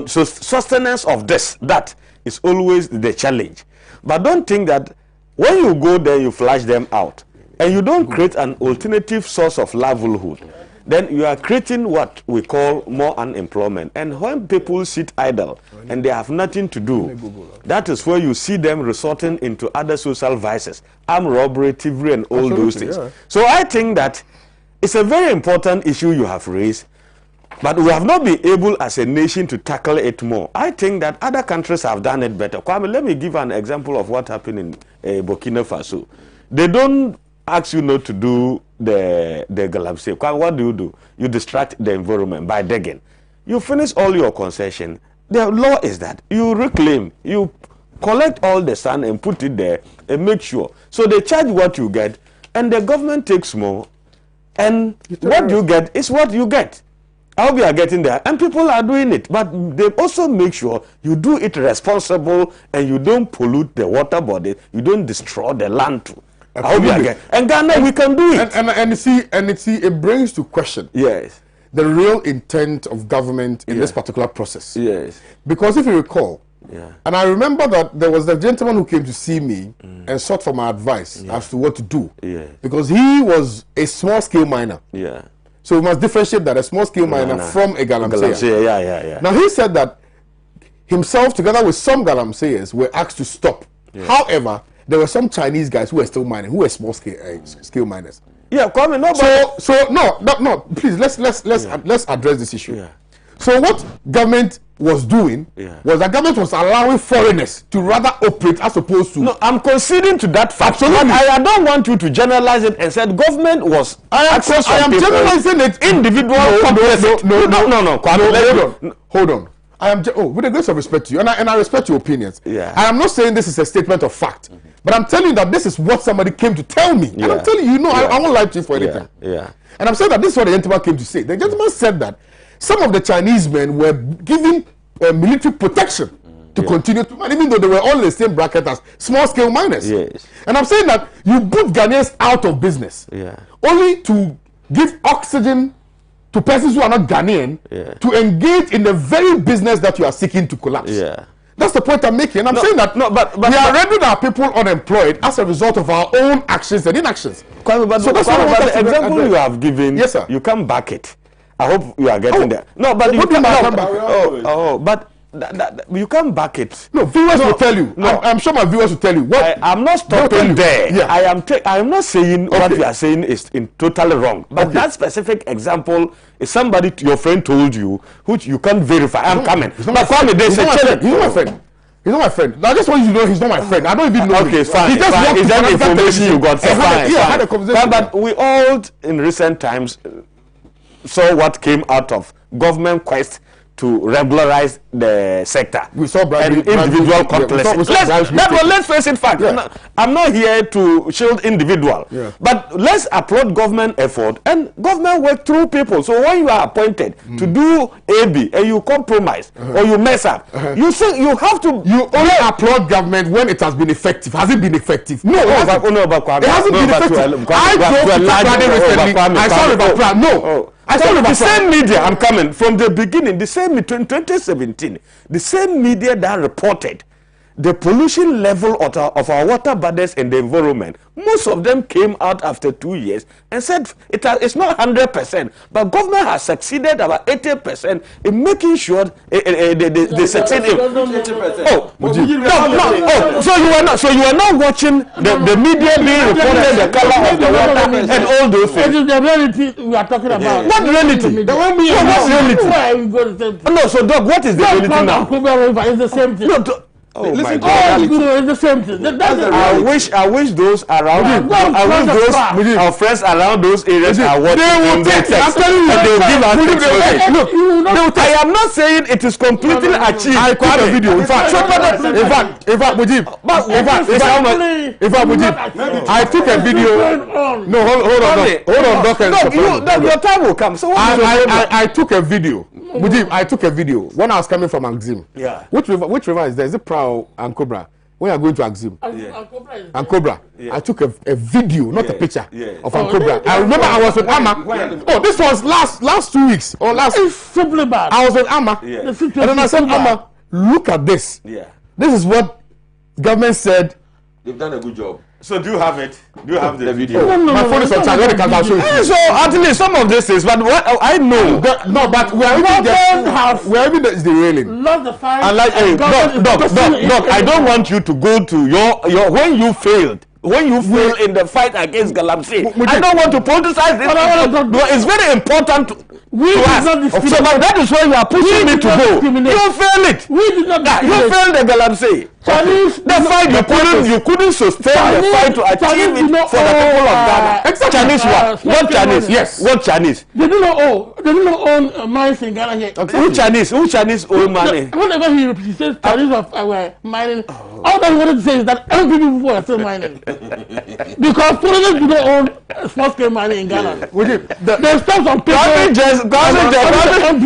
sustenance of that is always the challenge. But don't think that when you go there, you flush them out, and you don't create an alternative source of livelihood, then you are creating what we call more unemployment. And when people sit idle and they have nothing to do, that is where you see them resorting into other social vices, armed robbery, thievery, and all those things. Yeah. So I think that it's a very important issue you have raised, but we have not been able as a nation to tackle it more. I think that other countries have done it better. Kwame, let me give an example of what happened in Burkina Faso. They don't ask you not to do the Galamsey. What do? You distract the environment by digging. You finish all your concession. The law is that you reclaim, you collect all the sand and put it there and make sure. So they charge what you get and the government takes more, and what you get is what you get. I hope you are getting there. And people are doing it. But they also make sure you do it responsible and you don't pollute the water body. You don't destroy the land too. I hope you are getting. And Ghana, we can do it. And you see, it brings to question the real intent of government in this particular process. Yes. Because if you recall, and I remember that there was the gentleman who came to see me and sought for my advice as to what to do. Because he was a small-scale miner. So we must differentiate that a small-scale miner from a galamsey. Now he said that himself, together with some galamseyers, were asked to stop. However, there were some Chinese guys who were still mining, who were small-scale miners. Yeah, Kwame, no. Please, let's address this issue. So what government was doing was that government was allowing foreigners to rather operate as opposed to. No, I'm conceding to that fact. Absolutely. I don't want you to generalize it and say government was. I am generalizing it. Individual. No. Hold on. I am with the grace of respect to you, and I respect your opinions. I am not saying this is a statement of fact, but I'm telling you that this is what somebody came to tell me, and I'm telling you, I won't lie to you for anything. And I'm saying that this is what the gentleman came to say. The gentleman said that some of the Chinese men were giving military protection to continue to mine, even though they were all in the same bracket as small-scale miners. And I'm saying that you put Ghanaians out of business only to give oxygen to persons who are not Ghanaian to engage in the very business that you are seeking to collapse. That's the point I'm making. And I'm saying that we are rendering our people unemployed as a result of our own actions and inactions. So that's the example you have given. Yes, sir. You can back it. I hope you are getting there. No, but you can back. But you can't back it. No, viewers will tell you. No, I'm sure my viewers will tell you. What I'm not stopping there. I am not saying what you are saying is totally wrong. But that specific example is somebody your friend told you, which you can't verify. I'm coming. But Kwame, there's a challenge. He's my friend. He's not my friend. I just want you to know he's not my friend. I don't even know. Okay, him. fine. He just fine. Is that information you got? I had a conversation. But we all in recent times saw what came out of government quest to regularize the sector. We saw and individual complacency. Let's face it, fact. Yeah. I'm not here to shield individual, but let's applaud government effort and government work through people. So when you are appointed to do AB and you compromise or you mess up, you say you have to. You only applaud government when it has been effective. Has it been effective? No, it hasn't been effective. I saw River. No. I saw the same media. I'm coming from the beginning. The same in 2017. The same media that reported the pollution level of our water bodies and the environment. Most of them came out after 2 years and said it's not 100%, but government has succeeded about 80% in making sure they succeed. So you are not watching the media being reported the color of the water and all those things. It is the reality we are talking about. What reality? What's reality? No, so Doc, what is the reality now? It's the same thing. Listen, it's the same thing. I wish those around our friends around those areas are watching. They will take text and they will give us information. Look, I am not saying it is completely achieved. I caught a video. In fact, Mujib, I took a video. No, hold on, Doc. Your time will come. So I took a video. Mujib, I took a video when I was coming from Axim. Yeah. Which river is there? Is it Prao and Cobra? When you are going to Axim. And Cobra. I took a video, not a picture of Cobra. I remember I was with Amma. Oh, this was last 2 weeks or last. It's simply bad. I was with Amma. And then I said, Amma, look at this. Yeah. This is what government said. They've done a good job. So do you have it? Do you have the video? My phone is on charge. When it comes, I'll show you. So at least some of these things, but what I know. No, but we are even derailing. Not the fact. And like, Doc, I don't want you to go to your when you failed. When you fail in the fight against Galamsey, I don't want to politicize this. It's very important to us. So that is why you are pushing me to go. You failed it. We did not. You failed the Galamsey. The fight you couldn't sustain the fight to achieve it for the people of Ghana. Chinese what? What Chinese? Yes. What Chinese? They do not own mines in Ghana here. Who Chinese own money? Whenever he says Chinese of mining, all that he wanted to say is that every people are still mining. Because foreigners do not own small scale mining in Ghana. There's stuff on paper.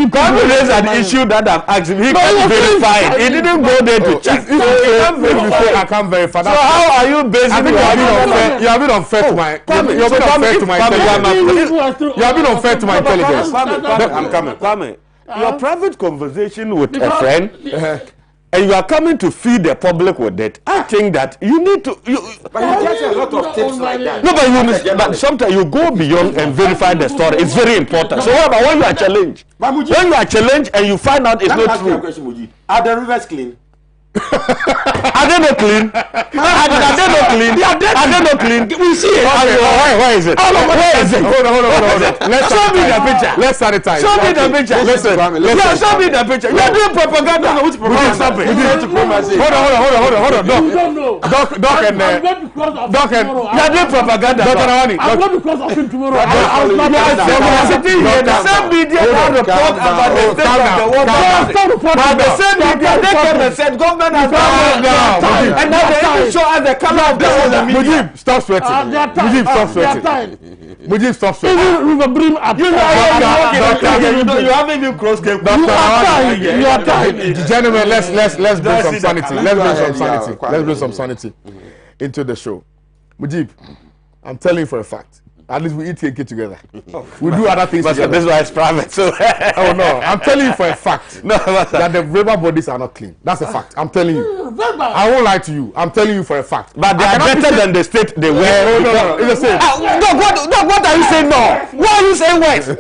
Kwame raised an issue that I've asked him. He can't verify it. He didn't go there to check. I can't verify. So how are you basing you have been unfair to my you have been unfair to my intelligence. I'm coming. Kwame, your private conversation with a friend and you are coming to feed the public with it. I think that you need to. But you get a lot of tips like that. No, but sometimes you go beyond and verify the story. It's very important. So what about when you are challenged? When you are challenged and you find out it's not true. Are the rivers clean? Are they not clean? Are they not clean? Are they not clean? We see it. Where is it? Where is it? Hold on. Let's show me the picture. Let's sanitize. Show me the picture. Show me the picture. You are doing propaganda. Which propaganda? Hold on. Doc and you are doing propaganda. I'm going to cross off him tomorrow. Sitting here, the same media that report about the state of the water. But the same media they came and said government has done it. And now they even show us the color of the water. Mujib, stop sweating. Mujib, stop sweating. Mujib, stop sweating. River Brim at you haven't even crossed the you are tired. Gentlemen, let's bring some sanity. Let's bring some sanity into the show. Mujib, I'm telling you for a fact. At least we eat cake together. We do other things together. This is why it's private. So oh no, I'm telling you for a fact that the river bodies are not clean. That's a fact. I'm telling you. I won't lie to you. I'm telling you for a fact. But they are better than the state they were. No. It's the same. What are you saying now? Why are you saying what? But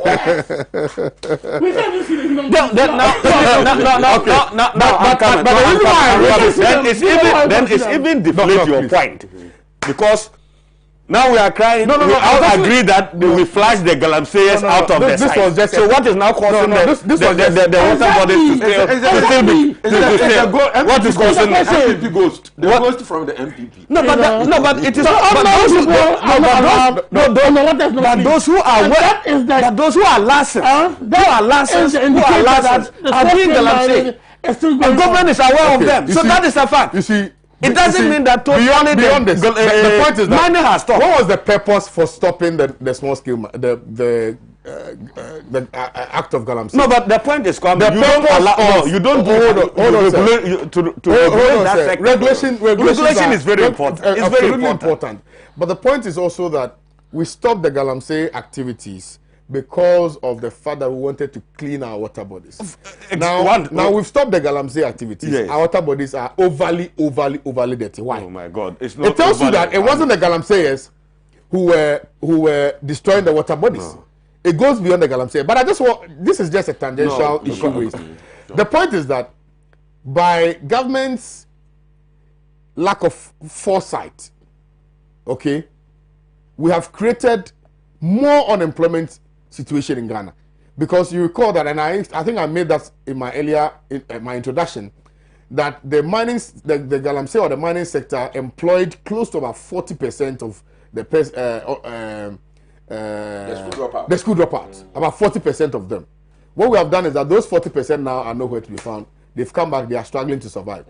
the reason why it's even deflate your point because Now we are crying. No, we all agree that we flash the galamseyers out of the site. Was just so what is now causing the water bodies to still? What is causing MPP ghost? The ghost from the MPP. No, but it is but those who are but those who are lasting, are doing galamsey. And government is aware of them. So that is a fact. You see. It doesn't mean that beyond this. The point is that mining has stopped. What was the purpose for stopping the small scale the act of galamsey? No, but the point is, Kwame, you don't regulate that sector. Regulation is very important. It's very important. But the point is also that we stopped the galamsey activities because of the fact that we wanted to clean our water bodies. Now we've stopped the galamsey activities. Yes. Our water bodies are overly dirty. Why? Oh my God! It tells you that it wasn't the galamseyers who were destroying the water bodies. No. It goes beyond the galamsey. But this is just a tangential issue. The point is that by government's lack of foresight, okay, we have created more unemployment situation in Ghana, because you recall that, and I think I made that in my my introduction, that the galamsey or the mining sector employed close to about 40% of the school dropouts, about 40% of them. What we have done is that those 40% now are nowhere to be found. They've come back. They are struggling to survive.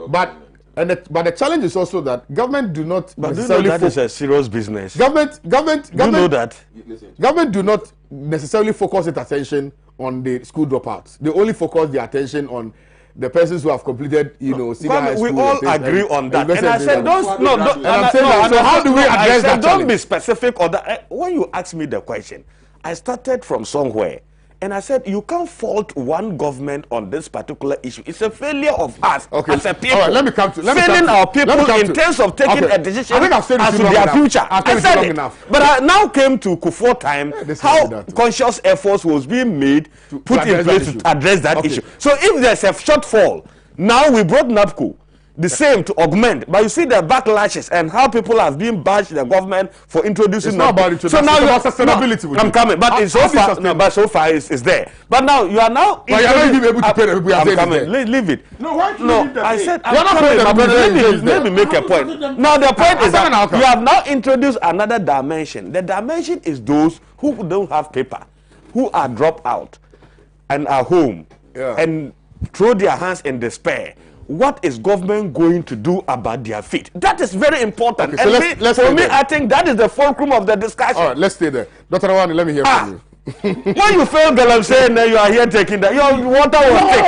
But the challenge is also that government do not necessarily. But that is a serious business. Government. You know that. Government do not necessarily focus its attention on the school dropouts. They only focus their attention on the persons who have completed, senior high school. We all agree on that. And I said, so how do we address that? Don't be specific on that. When you asked me the question, I started from somewhere. And I said, you can't fault one government on this particular issue. It's a failure of us as a people. All right, failing our people in terms of taking a decision as to their future. I said it. But I now came to Kufuor time, how conscious efforts was being made to put in place to address that issue. So if there's a shortfall, now we brought NAPCO. The same to augment, but you see the backlashes and how people have been bashed the government for introducing. It's not about it. So now about sustainability. I'm coming, but it's so far. No, but so far it's there. But now you are now. But you're not even able to pay the people. I'm coming. Leave it. No, why? No, I said I'm coming. My brother, let me make a point. Now the point is that you have now introduced another dimension. The dimension is those who don't have paper, who are dropped out, and are home, and throw their hands in despair. What is government going to do about their fate? That is very important. Okay, so and for me, I think that is the fulcrum of the discussion. All right, let's stay there. Dr. Awani, let me hear from you. When you fail galamsey and you are here taking that, your water will take.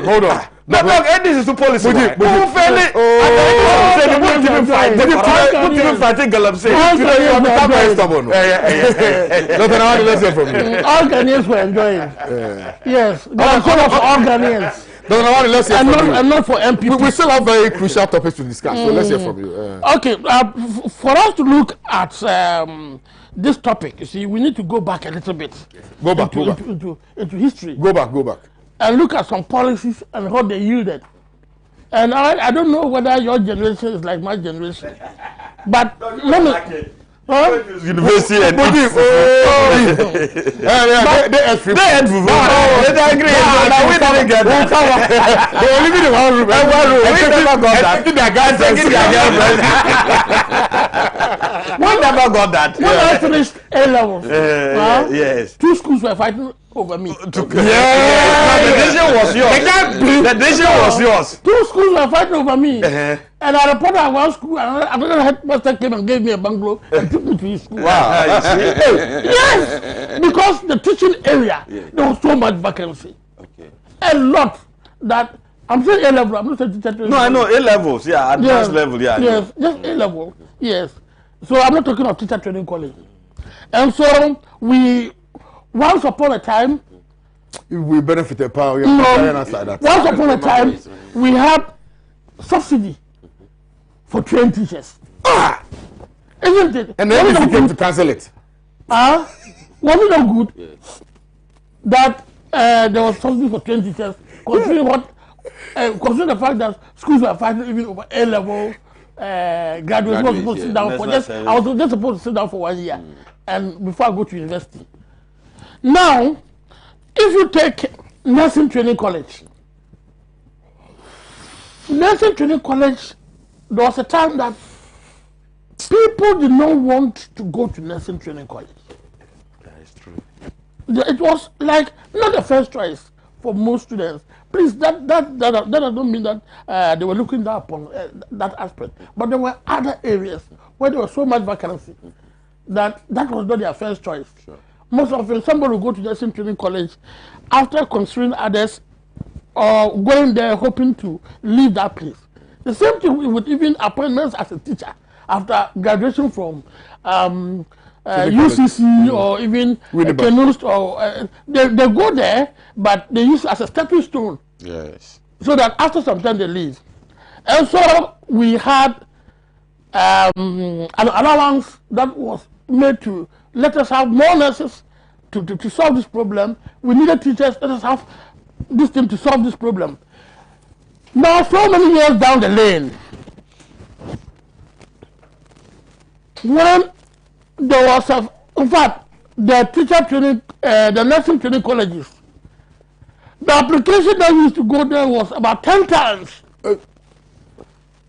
Hold on. No, this is the policy. Who failed it? Fighting galamsey. Let's hear from you. All Ghanaians were enjoying. Yes, they are sort of all Ghanaians. Let's hear from you. And not for MPP. We still have very crucial topics to discuss, so let's hear from you. Okay, for us to look at this topic, you see, we need to go back a little bit. Go back. Into history. Go back. And look at some policies and what they yielded. And I don't know whether your generation is like my generation, but let me. University and they agree. We didn't get that. They were living in one room. We never got that. We never got that. When I finished A levels, yes, 2 schools were fighting over me. The decision was yours. The decision was yours. 2 schools were fighting over me. And I reported at one school, and another headmaster came and gave me a bungalow and took me to his school. Wow. Yes, because the teaching area, there was so much vacancy. Okay. A lot that, I'm saying A level, I'm not saying teacher training. No, I know, A levels, advanced level, Yes, just A level, yes. So I'm not talking of teacher training college. And so once upon a time, we benefited power. Once upon a time, we had subsidy for trained teachers. Isn't it? And then you came to cancel it. Was it not good that there was something for 20 teachers, considering considering the fact that schools were fighting even over A-level graduates was supposed to sit down I was just supposed to sit down for 1 year, and before I go to university. Now, if you take nursing training college, there was a time that people did not want to go to nursing training college. That is true. It was like not the first choice for most students. Please, that doesn't mean that they were looking down upon that aspect. But there were other areas where there was so much vacancy that was not their first choice. Sure. Most often, somebody will go to nursing training college after considering others or going there hoping to leave that place. The same thing with even appointments as a teacher after graduation from UCC or even Kenust, or they go there, but they use it as a stepping stone. Yes. So that after some time they leave. And so we had an allowance that was made to let us have more nurses to solve this problem. We needed teachers. Let us have this thing to solve this problem. Now, so many years down the lane, when there was in fact, the teacher training, the nursing training colleges, the application that used to go there was about 10 times,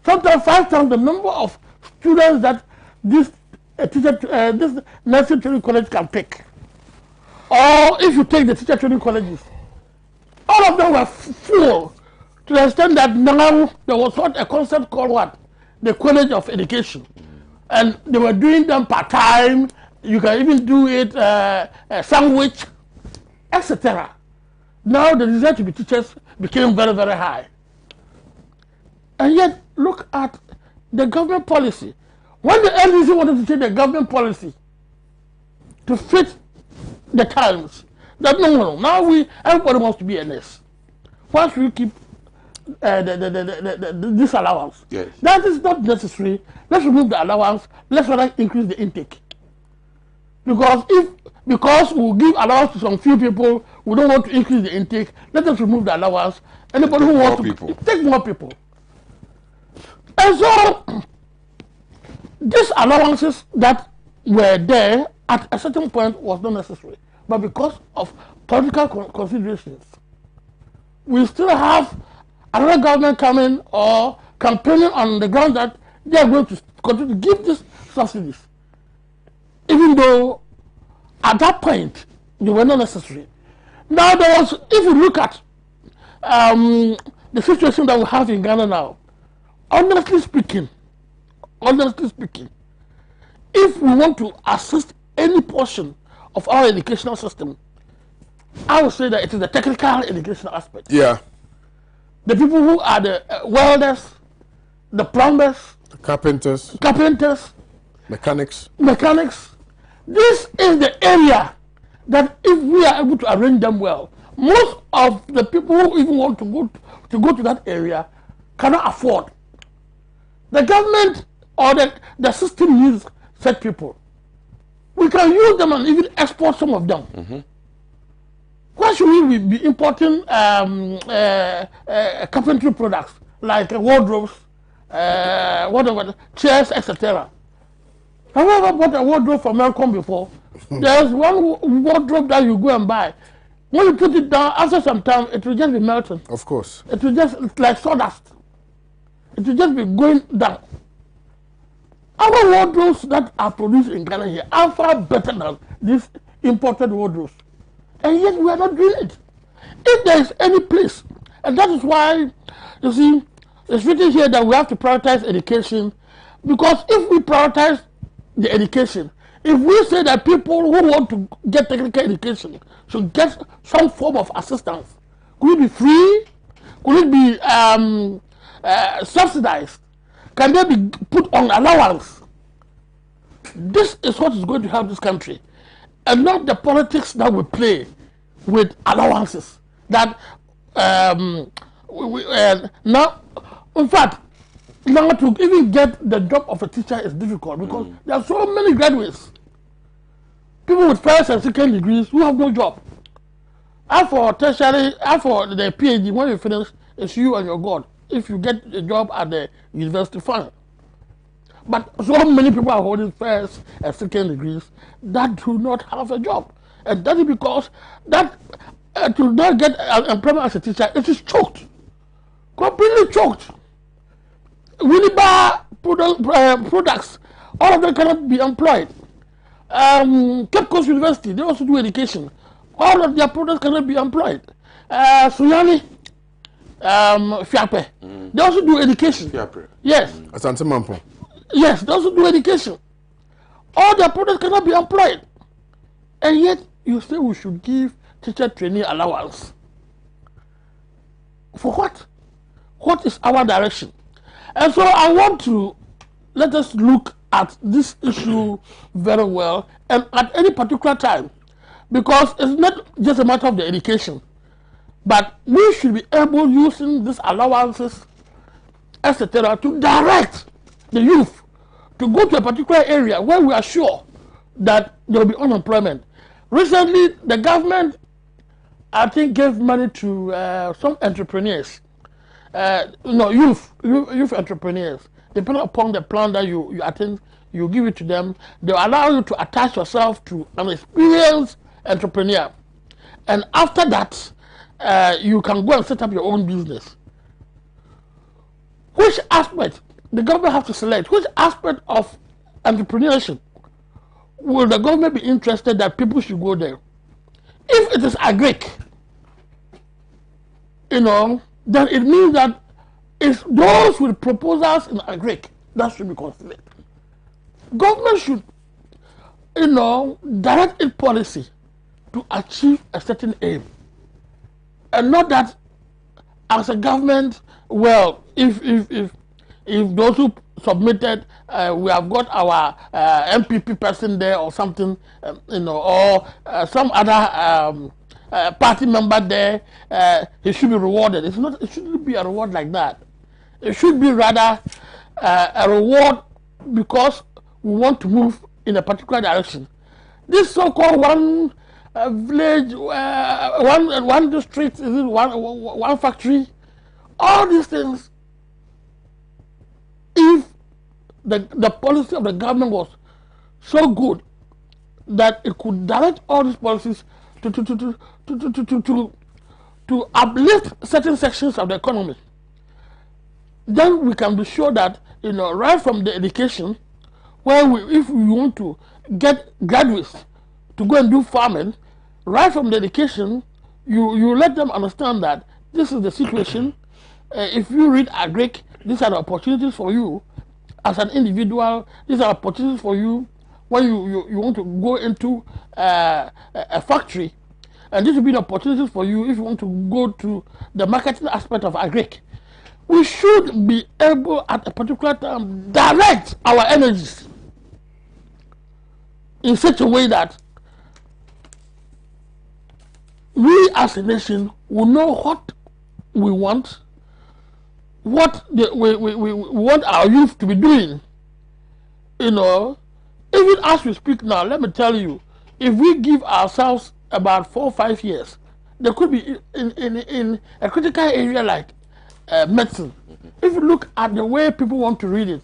sometimes 5 times the number of students that this this nursing training college can take. Or if you take the teacher training colleges, all of them were full to the extent that now there was what a concept called what? The College of Education. And they were doing them part-time. You can even do it sandwich, etc. Now the desire to be teachers became very, very high. And yet, look at the government policy. When the LDC wanted to change the government policy to fit the times, that no, now everybody wants to be a nurse. Why should we keep this allowance? Yes. That is not necessary. Let's remove the allowance. Let's rather increase the intake. Because we'll give allowance to some few people, we don't want to increase the intake. Let us remove the allowance. Anybody who wants to take more people. And so these allowances that were there at a certain point was not necessary. But because of political considerations, we still have another government coming or campaigning on the ground that they are going to continue to give these subsidies, even though at that point they were not necessary. Now if you look at the situation that we have in Ghana now, honestly speaking, if we want to assist any portion of our educational system, I would say that it is the technical educational aspect. Yeah. The people who are the welders, the plumbers, the carpenters, mechanics. This is the area that if we are able to arrange them well, most of the people who even want to go to that area cannot afford. The government or the system needs such people. We can use them and even export some of them. Mm-hmm. Why should we be importing carpentry products like wardrobes, whatever, chairs, etc.? Have you ever bought a wardrobe from Melcom before? There's one wardrobe that you go and buy. When you put it down, after some time, it will just be melting. Of course. It will just, it's like sawdust. It will just be going down. Our wardrobes that are produced in Ghana here are far better than these imported wardrobes. And yet we are not doing it. If there is any place, and that is why, you see, it's written here that we have to prioritize education, because if we prioritize the education, if we say that people who want to get technical education should get some form of assistance, could it be free? Could it be subsidized? Can they be put on allowance? This is what is going to help this country, and not the politics that we play with allowances. That now, in fact, now to even get the job of a teacher is difficult because there are so many graduates, people with first and second degrees who have no job. And for tertiary, and for the PhD, when you finish, it's you and your God. If you get a job at the university, fine. But so many people are holding first and second degrees that do not have a job. And that is because that to not get employment as a teacher, it is choked. Completely choked. Winneba products, all of them cannot be employed. Cape Coast University, they also do education. All of their products cannot be employed. Suyani, Fiape, they also do education. Fiape. Yes. Asante Mampo. Yes, they also do education. All their products cannot be employed. And yet, you say we should give teacher training allowance. For what? What is our direction? And so I want to let us look at this issue very well and at any particular time, because it's not just a matter of the education, but we should be able, using these allowances, etc., to direct the youth to go to a particular area where we are sure that there will be unemployment. Recently, the government, I think, gave money to some entrepreneurs, youth entrepreneurs. Depending upon the plan that you attend, you give it to them. They allow you to attach yourself to an experienced entrepreneur. And after that, you can go and set up your own business. Which aspect the government have to select? Which aspect of entrepreneurship will the government be interested that people should go there? If it is agric, then it means that it's those with proposals in agric that should be considered. Government should, direct its policy to achieve a certain aim. And not that as a government, well, if those who submitted, we have got our MPP person there or something, or some other party member there, he should be rewarded. It shouldn't be a reward like that. It should be rather a reward because we want to move in a particular direction. This so-called one village, one district, one factory, all these things, if the policy of the government was so good that it could direct all these policies to uplift certain sections of the economy, then we can be sure that, right from the education, where if we want to get graduates to go and do farming, right from the education, you let them understand that this is the situation. If you read agric, these are the opportunities for you as an individual. These are opportunities for you when you want to go into a factory. And this will be the opportunities for you if you want to go to the marketing aspect of agric. We should be able at a particular time direct our energies in such a way that we as a nation will know what we want, what we want our youth to be doing. Even as we speak now, let me tell you, if we give ourselves about 4 or 5 years, there could be in a critical area like medicine. If you look at the way people want to read it,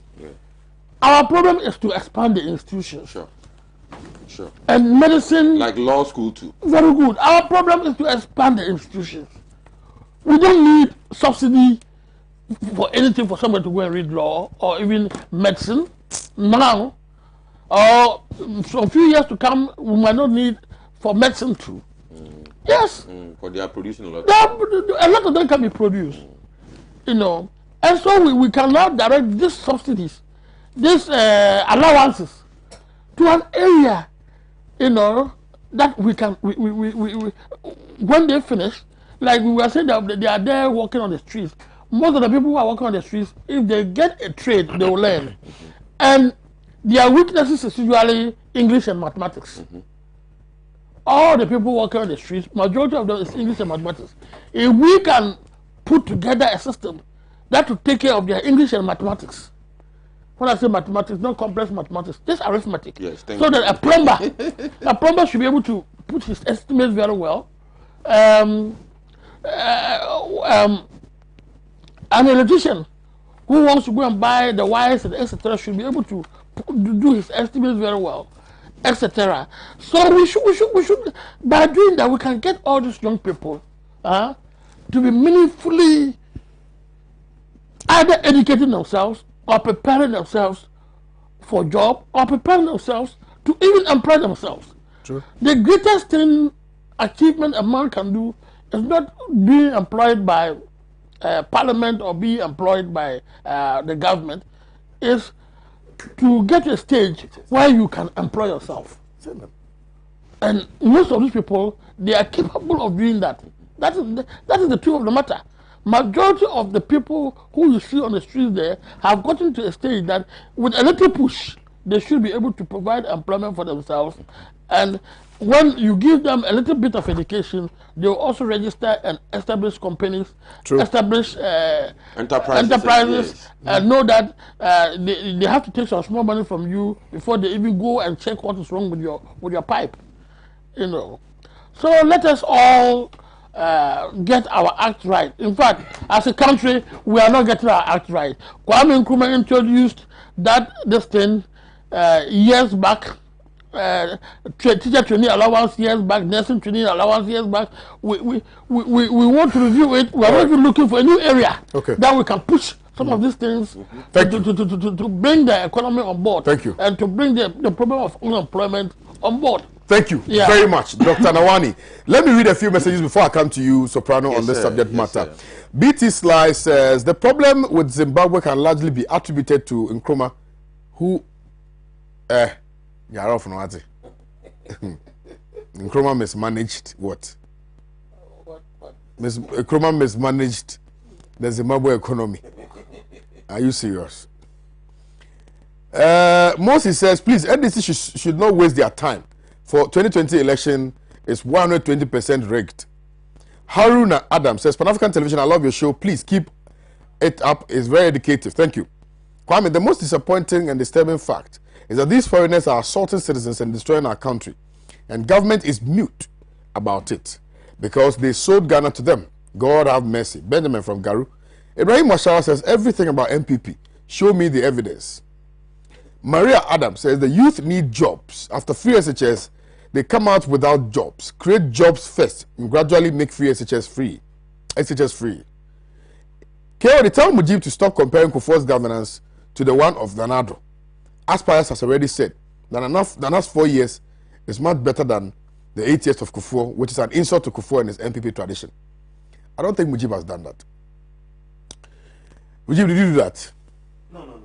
our problem is to expand the institutions. Sure. And medicine, like law school too. Very good. Our problem is to expand the institutions. We don't need subsidy for anything for someone to go and read law or even medicine now, or a few years to come we might not need for medicine too. Yes. For they are producing a lot. A lot of them can be produced. And so we can now direct these subsidies, these allowances to an area, that we can, we when they finish, like we were saying that they are there walking on the streets. Most of the people who are walking on the streets, if they get a trade, they will learn. And their weaknesses is usually English and mathematics. All the people walking on the streets, majority of them is English and mathematics. If we can put together a system that to take care of their English and mathematics. When I say mathematics, not complex mathematics, just arithmetic. Yes, thank so you. that a plumber should be able to put his estimates very well. An electrician who wants to go and buy the wires and etc. should be able to do his estimates very well, etc. So we should, by doing that, we can get all these young people to be meaningfully either educating themselves or preparing themselves for a job or preparing themselves to even employ themselves. True. The greatest achievement a man can do is not being employed by parliament or being employed by the government, is to get to a stage where you can employ yourself. And most of these people, they are capable of doing that. That is the truth of the matter. Majority of the people who you see on the streets there have gotten to a stage that with a little push, they should be able to provide employment for themselves. And when you give them a little bit of education, they will also register and establish companies, establish enterprises yes. and know that they have to take some small money from you before they even go and check what is wrong with your pipe. You know. So let us all get our act right. In fact, as a country, we are not getting our act right. Kwame Nkrumah introduced this thing years back. Teacher training allowance years back, nursing training allowance years back. We want to review it. We are not even looking for a new area that we can push some of these things to bring the economy on board. Thank you. And to bring the problem of unemployment on board. Thank you very much, Dr. Nawani. Let me read a few messages before I come to you, Soprano, on this subject matter. BT Sly says, the problem with Zimbabwe can largely be attributed to Nkrumah, who... Nkrumah mismanaged what? Nkrumah mismanaged the Zimbabwe economy. Are you serious? Moses says, please, NDC should not waste their time. For 2020 election is 120% rigged. Haruna Adam says, Pan-African Television, I love your show. Please keep it up. It's very educative. Thank you. Kwame, the most disappointing and disturbing fact is that these foreigners are assaulting citizens and destroying our country. And government is mute about it because they sold Ghana to them. God have mercy. Benjamin from Garu. Ibrahim Mashara says, everything about MPP. Show me the evidence. Maria Adams says, the youth need jobs. After free SHS, they come out without jobs. Create jobs first and gradually make free SHS free. KO, tell Mujib to stop comparing Kufuor's governance to the one of Danado. Aspires has already said that Nana's 4 years is much better than the 8 years of Kufuor, which is an insult to Kufuor and his MPP tradition. I don't think Mujib has done that. Mujib, did you do that? No.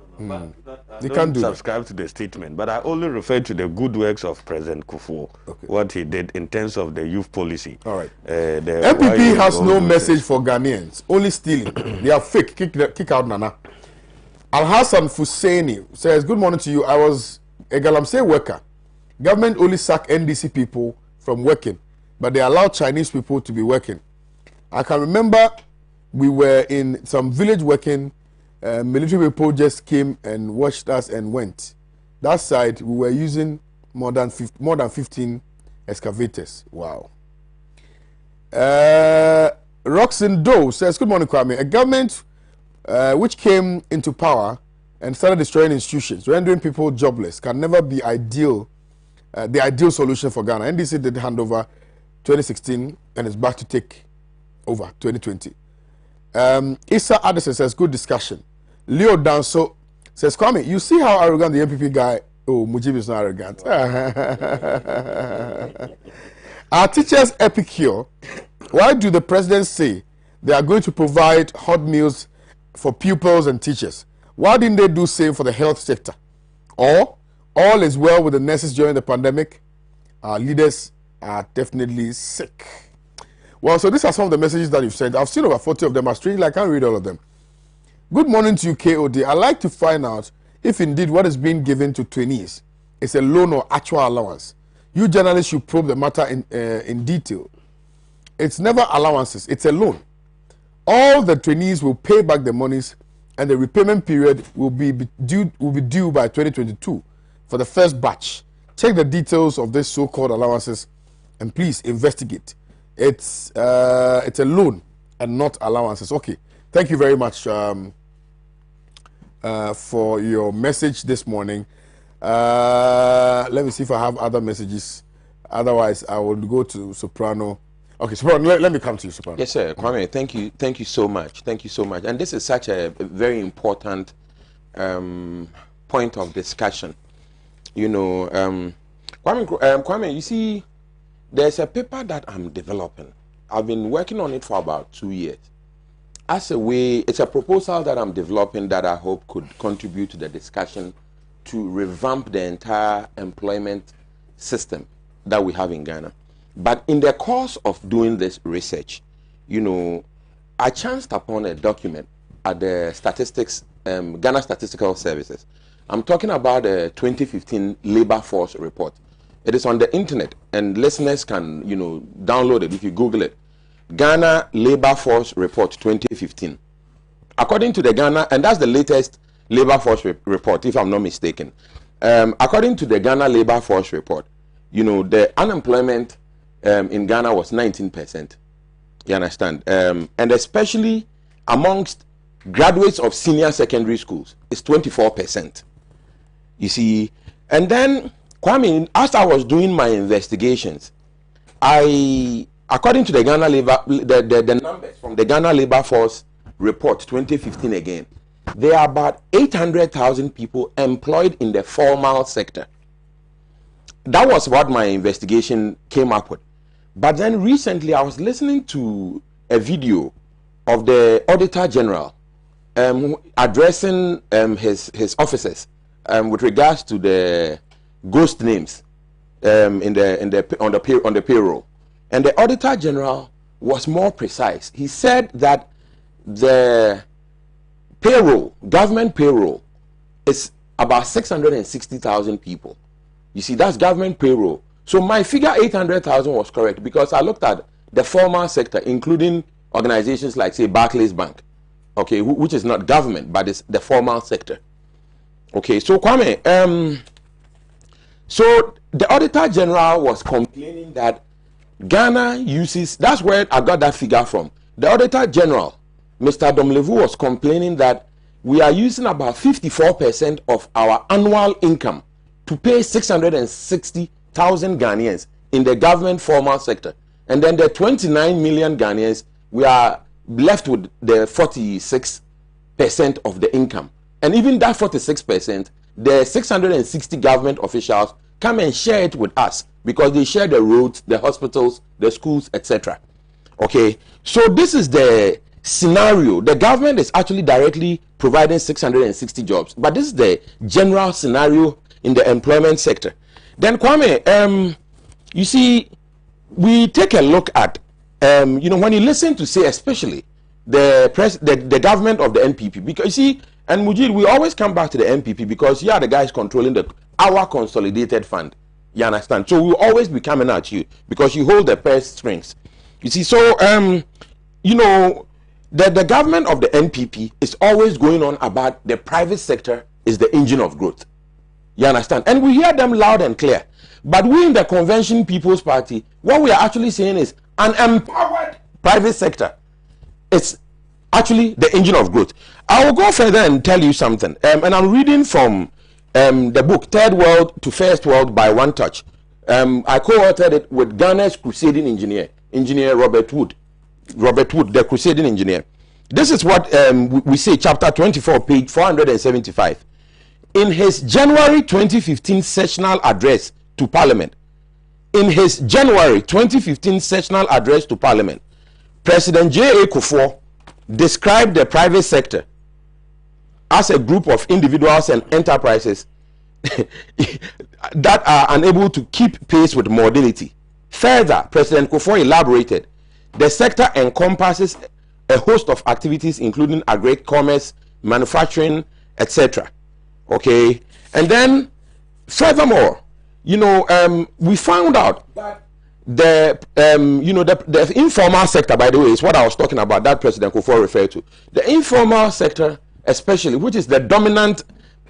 They I can't do subscribe to the statement, but I only refer to the good works of President Kufuor, what he did in terms of the youth policy. All right. The MPP has no message for Ghanaians, only stealing. They are fake. Kick out Nana. Al Hassan Fusaini says, good morning to you. I was a Galamsey worker. Government only sack NDC people from working, but they allow Chinese people to be working. I can remember we were in some village working. Military people just came and watched us and went. That side, we were using more than 15 excavators. Wow. Roxanne Doe says, good morning, Kwame. A government which came into power and started destroying institutions, rendering people jobless, can never be the ideal solution for Ghana. NDC did hand over 2016 and is back to take over 2020. Issa Addison says, good discussion. Leo Danso says, Kwame, you see how arrogant the MPP guy... Oh, Mujib is not arrogant. Our teachers epicure. Why do the presidents say they are going to provide hot meals for pupils and teachers? Why didn't they do same for the health sector? Or all is well with the nurses during the pandemic? Our leaders are definitely sick. Well, so these are some of the messages that you've sent. I've seen over 40 of them. I can't read all of them. Good morning to you, KOD. I'd like to find out if indeed what is being given to trainees is a loan or actual allowance. You journalists should probe the matter in detail. It's never allowances, it's a loan. All the trainees will pay back the monies, and the repayment period will be due by 2022 for the first batch. Check the details of this so-called allowances, and please investigate. It's a loan and not allowances. Okay, thank you very much for your message this morning. Let me see if I have other messages. Otherwise, I will go to Soprano. Okay, Soprano, let me come to you, Soprano. Yes, sir. Kwame, thank you so much. Thank you so much. And this is such a very important point of discussion. You know, Kwame, you see, there's a paper that I'm developing. I've been working on it for about 2 years. As a way, it's a proposal that I'm developing that I hope could contribute to the discussion to revamp the entire employment system that we have in Ghana. But in the course of doing this research, you know, I chanced upon a document at the statistics, Ghana Statistical Services. I'm talking about the 2015 labor force report. It is on the internet, and listeners can, you know, download it if you Google it. Ghana Labor Force Report 2015. According to the Ghana, and that's the latest labor force report, if I'm not mistaken. According to the Ghana Labor Force Report, you know, the unemployment in Ghana was 19%. You understand? And especially amongst graduates of senior secondary schools, it's 24%. You see, and then Kwame, as I was doing my investigations, according to the Ghana Labor, the numbers from the Ghana Labor Force Report 2015 again, there are about 800,000 people employed in the formal sector. That was what my investigation came up with. But then recently I was listening to a video of the Auditor General addressing his officers with regards to the ghost names on the payroll. And the Auditor General was more precise. He said that the payroll, government payroll, is about 660,000 people. You see, that's government payroll. So my figure 800,000 was correct because I looked at the formal sector, including organizations like, say, Barclays Bank, okay, which is not government, but it's the formal sector. Okay, so Kwame, so the Auditor General was complaining that Ghana uses, that's where I got that figure from. The Auditor General, Mr. Domlevu, was complaining that we are using about 54% of our annual income to pay 660,000 Ghanaians in the government formal sector. And then the 29 million Ghanaians, we are left with the 46% of the income. And even that 46%, the 660 government officials come and share it with us because they share the roads, the hospitals, the schools, etc. Okay, so this is the scenario. The government is actually directly providing 660 jobs, but this is the general scenario in the employment sector. Then Kwame, you see, we take a look at, you know, when you listen to, say, especially the government of the NPP, because you see, and Mujid, we always come back to the NPP because you are the guys controlling our consolidated fund. You understand? So we'll always be coming at you because you hold the purse strings. You see, so you know, the government of the NPP is always going on about the private sector is the engine of growth. You understand? And we hear them loud and clear. But we in the Convention People's Party, what we are actually saying is an empowered private sector. It's actually the engine of growth. I will go further and tell you something. And I'm reading from the book Third World to First World by One Touch. I co-authored it with Ghana's crusading engineer Robert Wood, the crusading engineer. This is what we say, chapter 24, page 475. In his January 2015 sessional address to Parliament, President J.A. Kufuor described the private sector as a group of individuals and enterprises that are unable to keep pace with modernity. Further, President Kufuor elaborated, the sector encompasses a host of activities including agri-commerce, manufacturing, etc. Okay, and then furthermore, you know, we found out that the the informal sector, by the way, is what I was talking about, that President Kufuor referred to. The informal sector, especially, which is the dominant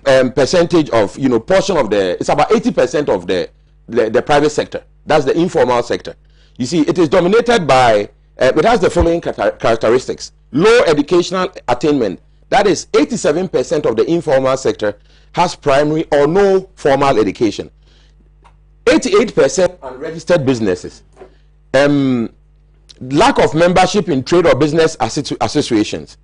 percentage of, portion of it's about 80% of the private sector. That's the informal sector. You see, it is dominated by, it has the following characteristics. Low educational attainment. That is 87% of the informal sector has primary or no formal education. 88% unregistered businesses. Lack of membership in trade or business associations.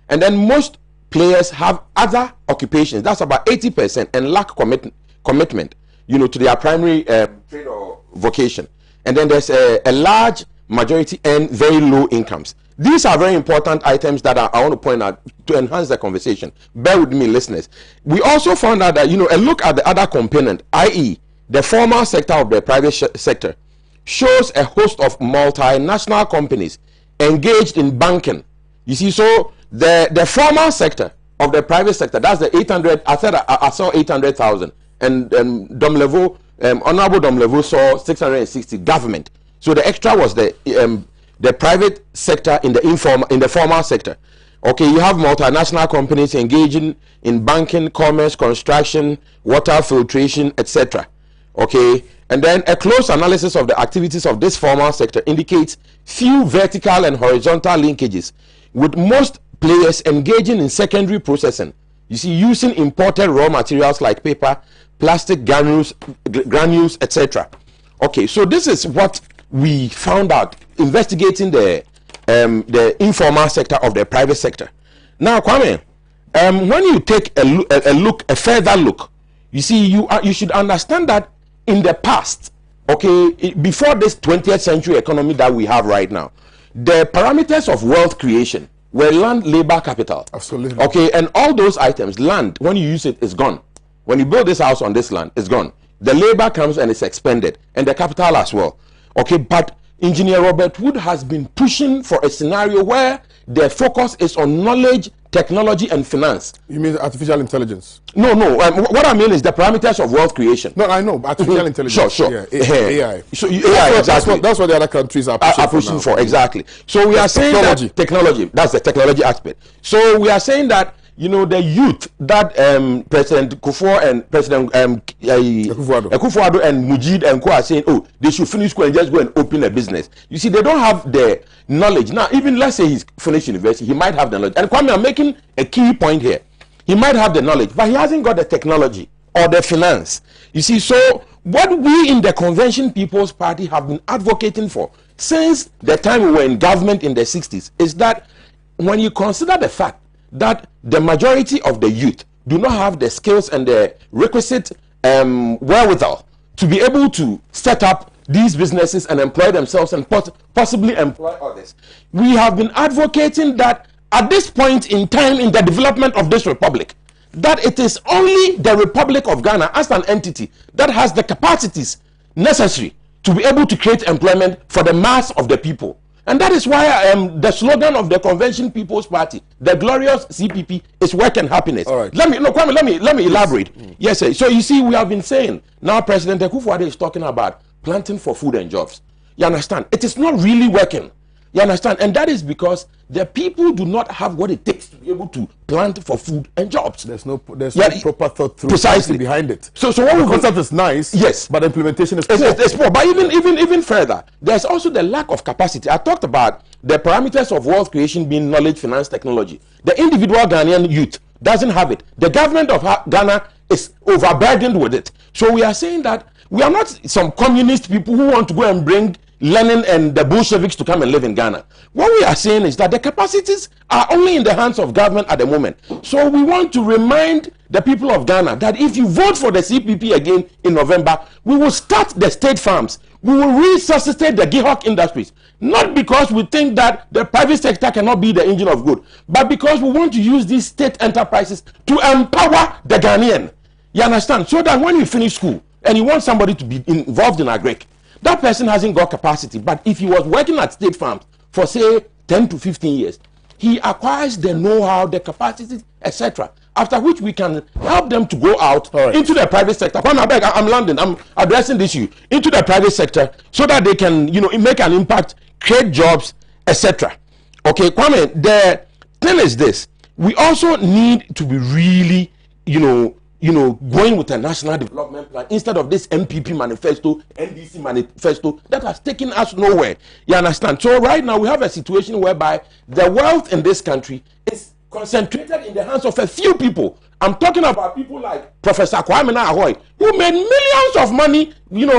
And then most players have other occupations. That's about 80%, and lack commitment, to their primary trade or vocation. And then there's a large majority earn very low incomes. These are very important items that I want to point out to enhance the conversation. Bear with me, listeners. We also found out that, a look at the other component, i.e., the formal sector of the private sector, shows a host of multinational companies engaged in banking. You see, so the formal sector of the private sector, that's the 800, I saw 800,000, and Honorable Domlevo saw 660, government. So the extra was the private sector in the formal sector. Okay, you have multinational companies engaging in banking, commerce, construction, water filtration, etc. Okay, and then a close analysis of the activities of this formal sector indicates few vertical and horizontal linkages, with most players engaging in secondary processing. You see, using imported raw materials like paper, plastic, granules, etc. Okay, so this is what we found out investigating the informal sector of the private sector. Now, Kwame, when you take a further look, you see, you should understand that in the past, okay, before this 20th century economy that we have right now, the parameters of wealth creation were land, labor, capital. Absolutely. Okay, and all those items, land, when you use it, is gone. When you build this house on this land, it's gone. The labor comes and it's expended, and the capital as well. Okay, but Engineer Robert Wood has been pushing for a scenario where the focus is on knowledge, technology, and finance. You mean artificial intelligence? No. What I mean is the parameters of wealth creation. No, I know, artificial intelligence. Sure. Yeah, AI. So AI, exactly. That's what the other countries are pushing for. Exactly. So we are saying that technology. That's the technology aspect. So we are saying that, the youth that President Kufuor and President Akufo-Addo and Mujib and Co are saying, oh, they should finish school and just go and open a business. You see, they don't have the knowledge. Now, even let's say he's finished university, he might have the knowledge. And Kwame, I'm making a key point here. He might have the knowledge, but he hasn't got the technology or the finance. You see, so what we in the Convention People's Party have been advocating for since the time we were in government in the 60s is that when you consider the fact that the majority of the youth do not have the skills and the requisite wherewithal to be able to set up these businesses and employ themselves and possibly employ others. We have been advocating that at this point in time in the development of this republic, that it is only the Republic of Ghana as an entity that has the capacities necessary to be able to create employment for the mass of the people. And that is why the slogan of the Convention People's Party, the glorious CPP, is work and happiness. All right. Let me elaborate. Yes, sir. So you see, we have been saying now President Akufo-Addo is talking about planting for food and jobs. You understand? It is not really working. You understand? And that is because the people do not have what it takes to be able to plant for food and jobs. There's no proper thought through precisely behind it. So what the concept is nice, yes, but the implementation is poor. It's poor. But even further, there's also the lack of capacity. I talked about the parameters of wealth creation being knowledge, finance, technology. The individual Ghanaian youth doesn't have it. The government of Ghana is overburdened with it. So we are saying that we are not some communist people who want to go and bring Lenin and the Bolsheviks to come and live in Ghana. What we are saying is that the capacities are only in the hands of government at the moment. So we want to remind the people of Ghana that if you vote for the CPP again in November, we will start the state farms. We will resuscitate the Gihok industries. Not because we think that the private sector cannot be the engine of good, but because we want to use these state enterprises to empower the Ghanaian. You understand? So that when you finish school and you want somebody to be involved in agric, that person hasn't got capacity. But if he was working at state farms for say 10 to 15 years, he acquires the know-how, the capacity, etc. after which we can help them to go out into the private sector. I'm landing. I'm addressing this issue into the private sector so that they can, make an impact, create jobs, etc. Okay, Kwame, the thing is this: we also need to be really, going with a national development plan instead of this MPP manifesto, NDC manifesto that has taken us nowhere. You understand? So right now we have a situation whereby the wealth in this country is concentrated in the hands of a few people. I'm talking about people like Professor Kwame Owusu, who made millions of money,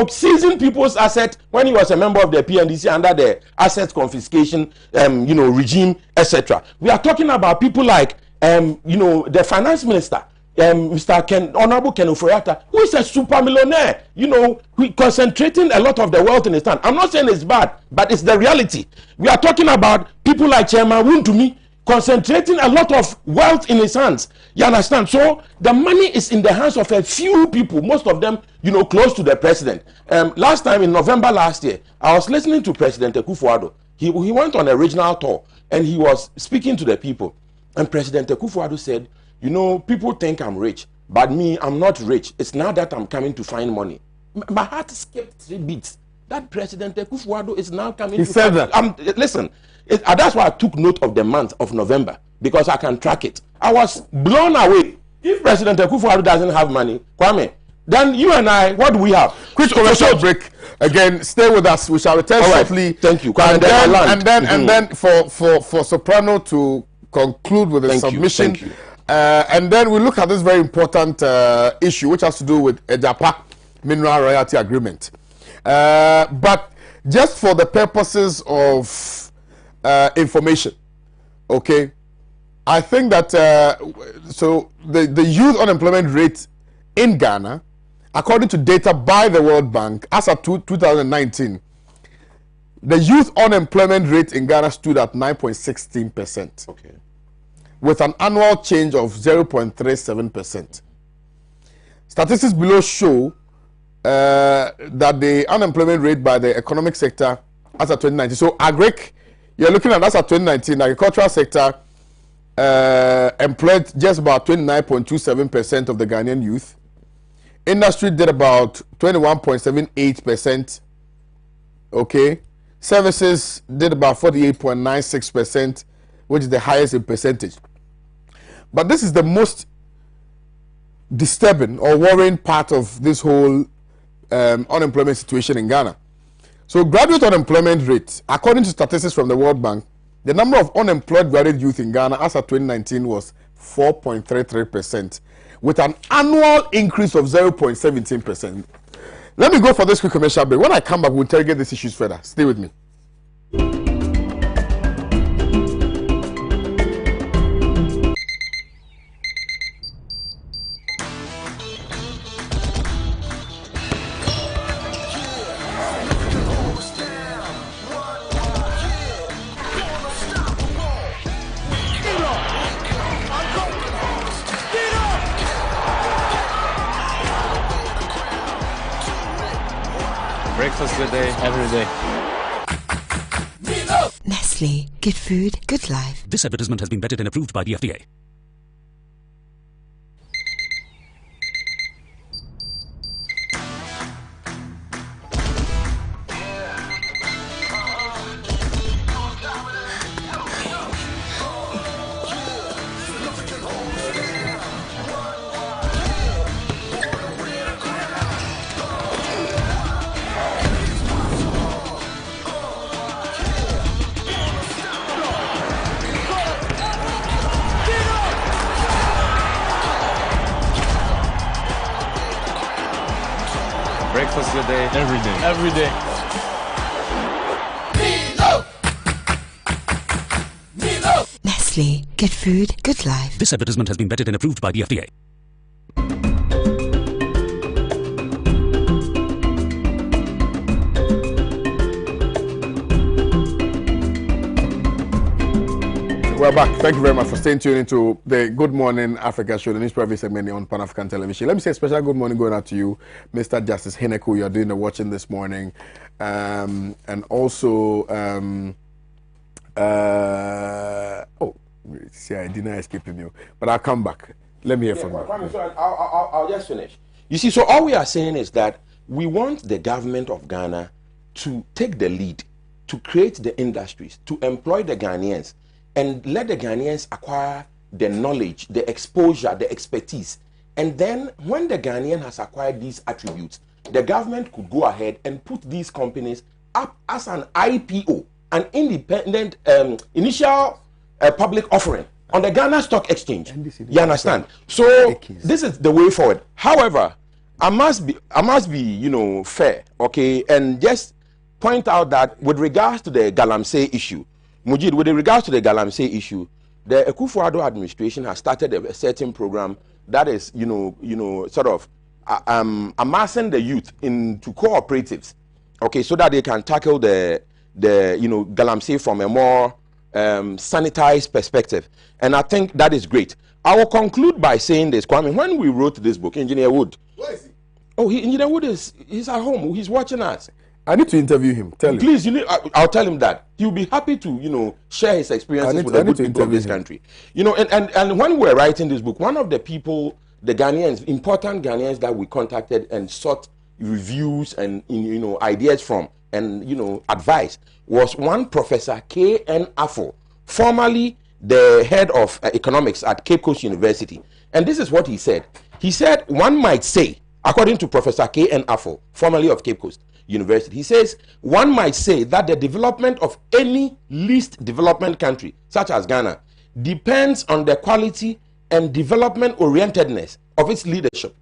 seizing people's assets when he was a member of the PNDC under the asset confiscation, regime, etc. We are talking about people like, the finance minister, Mr. Honorable Ken Oforiatta, who is a super millionaire, concentrating a lot of the wealth in his hand. I'm not saying it's bad, but it's the reality. We are talking about people like Chairman Wuntumi, concentrating a lot of wealth in his hands. You understand? So the money is in the hands of a few people, most of them, close to the president. Last time in November last year, I was listening to President Akufo-Addo. He went on a regional tour and he was speaking to the people. And President Akufo-Addo said, people think I'm rich, but me, I'm not rich. It's now that I'm coming to find money. My heart skipped 3 beats. That President Akufo-Addo is now coming He said that. Listen, that's why I took note of the month of November, because I can track it. I was blown away. If President Akufo-Addo doesn't have money, Kwame, then you and I, what do we have? Quick commercial break. Again, stay with us. We shall return shortly. Thank you. And then for Soprano to conclude with a submission. Thank you. And then we look at this very important issue, which has to do with a Japa mineral royalty agreement. But just for the purposes of information, okay, I think that so the youth unemployment rate in Ghana, according to data by the World Bank, as of 2019, the youth unemployment rate in Ghana stood at 9.16%. Okay. With an annual change of 0.37%. Statistics below show that the unemployment rate by the economic sector as of 2019. So agric, you're looking at as of 2019, the agricultural sector employed just about 29.27% of the Ghanaian youth. Industry did about 21.78%. Okay. Services did about 48.96%, which is the highest in percentage. But this is the most disturbing or worrying part of this whole unemployment situation in Ghana. So graduate unemployment rate, according to statistics from the World Bank, the number of unemployed graduate youth in Ghana as of 2019 was 4.33%, with an annual increase of 0.17%. Let me go for this quick commercial break. When I come back, we'll interrogate these issues further. Stay with me. Breakfast good day, every day. Nestle. Good food, good life. This advertisement has been vetted and approved by the FDA. Breakfast good day, every day. Every day. Nestle. Good food, good life. This advertisement has been vetted and approved by the FDA. We're back. Thank you very much for staying tuned into the Good Morning Africa show, the news private segment on Pan African Television. Let me say a special good morning going out to you, Mr. Justice Hineku. You are doing the watching this morning, and also see, I didn't escape you, but I'll come back. Let me hear from you. Kwame, so I'll just finish. You see, so all we are saying is that we want the government of Ghana to take the lead, to create the industries, to employ the Ghanaians, and let the Ghanaians acquire the knowledge, the exposure, the expertise. And then when the Ghanaian has acquired these attributes, the government could go ahead and put these companies up as an IPO, an independent initial public offering on the Ghana Stock Exchange. You understand? So this is the way forward. However, I must be, you know, fair, okay, and just point out that with regards to the Galamsey issue, Mujid, with regards to the Galamsey issue, the Akufo-Addo administration has started a certain program that is, you know, sort of amassing the youth into cooperatives, okay, so that they can tackle the you know, Galamsey from a more sanitized perspective. And I think that is great. I will conclude by saying this, Kwame. When we wrote this book, Engineer Wood. Where is he? Oh, Engineer Wood he's at home. He's watching us. I need to interview him. Tell him. Please, I'll tell him that. He'll be happy to, you know, share his experiences with the good people of this country. You know, and when we were writing this book, one of the people, the Ghanaians, important Ghanaians that we contacted and sought reviews and, you know, ideas from and, you know, advice was one Professor K.N. Afo, formerly the head of economics at Cape Coast University. And this is what he said. He said, one might say, according to Professor K.N. Afo, formerly of Cape Coast University, he says, one might say that the development of any least development country, such as Ghana, depends on the quality and development orientedness of its leadership,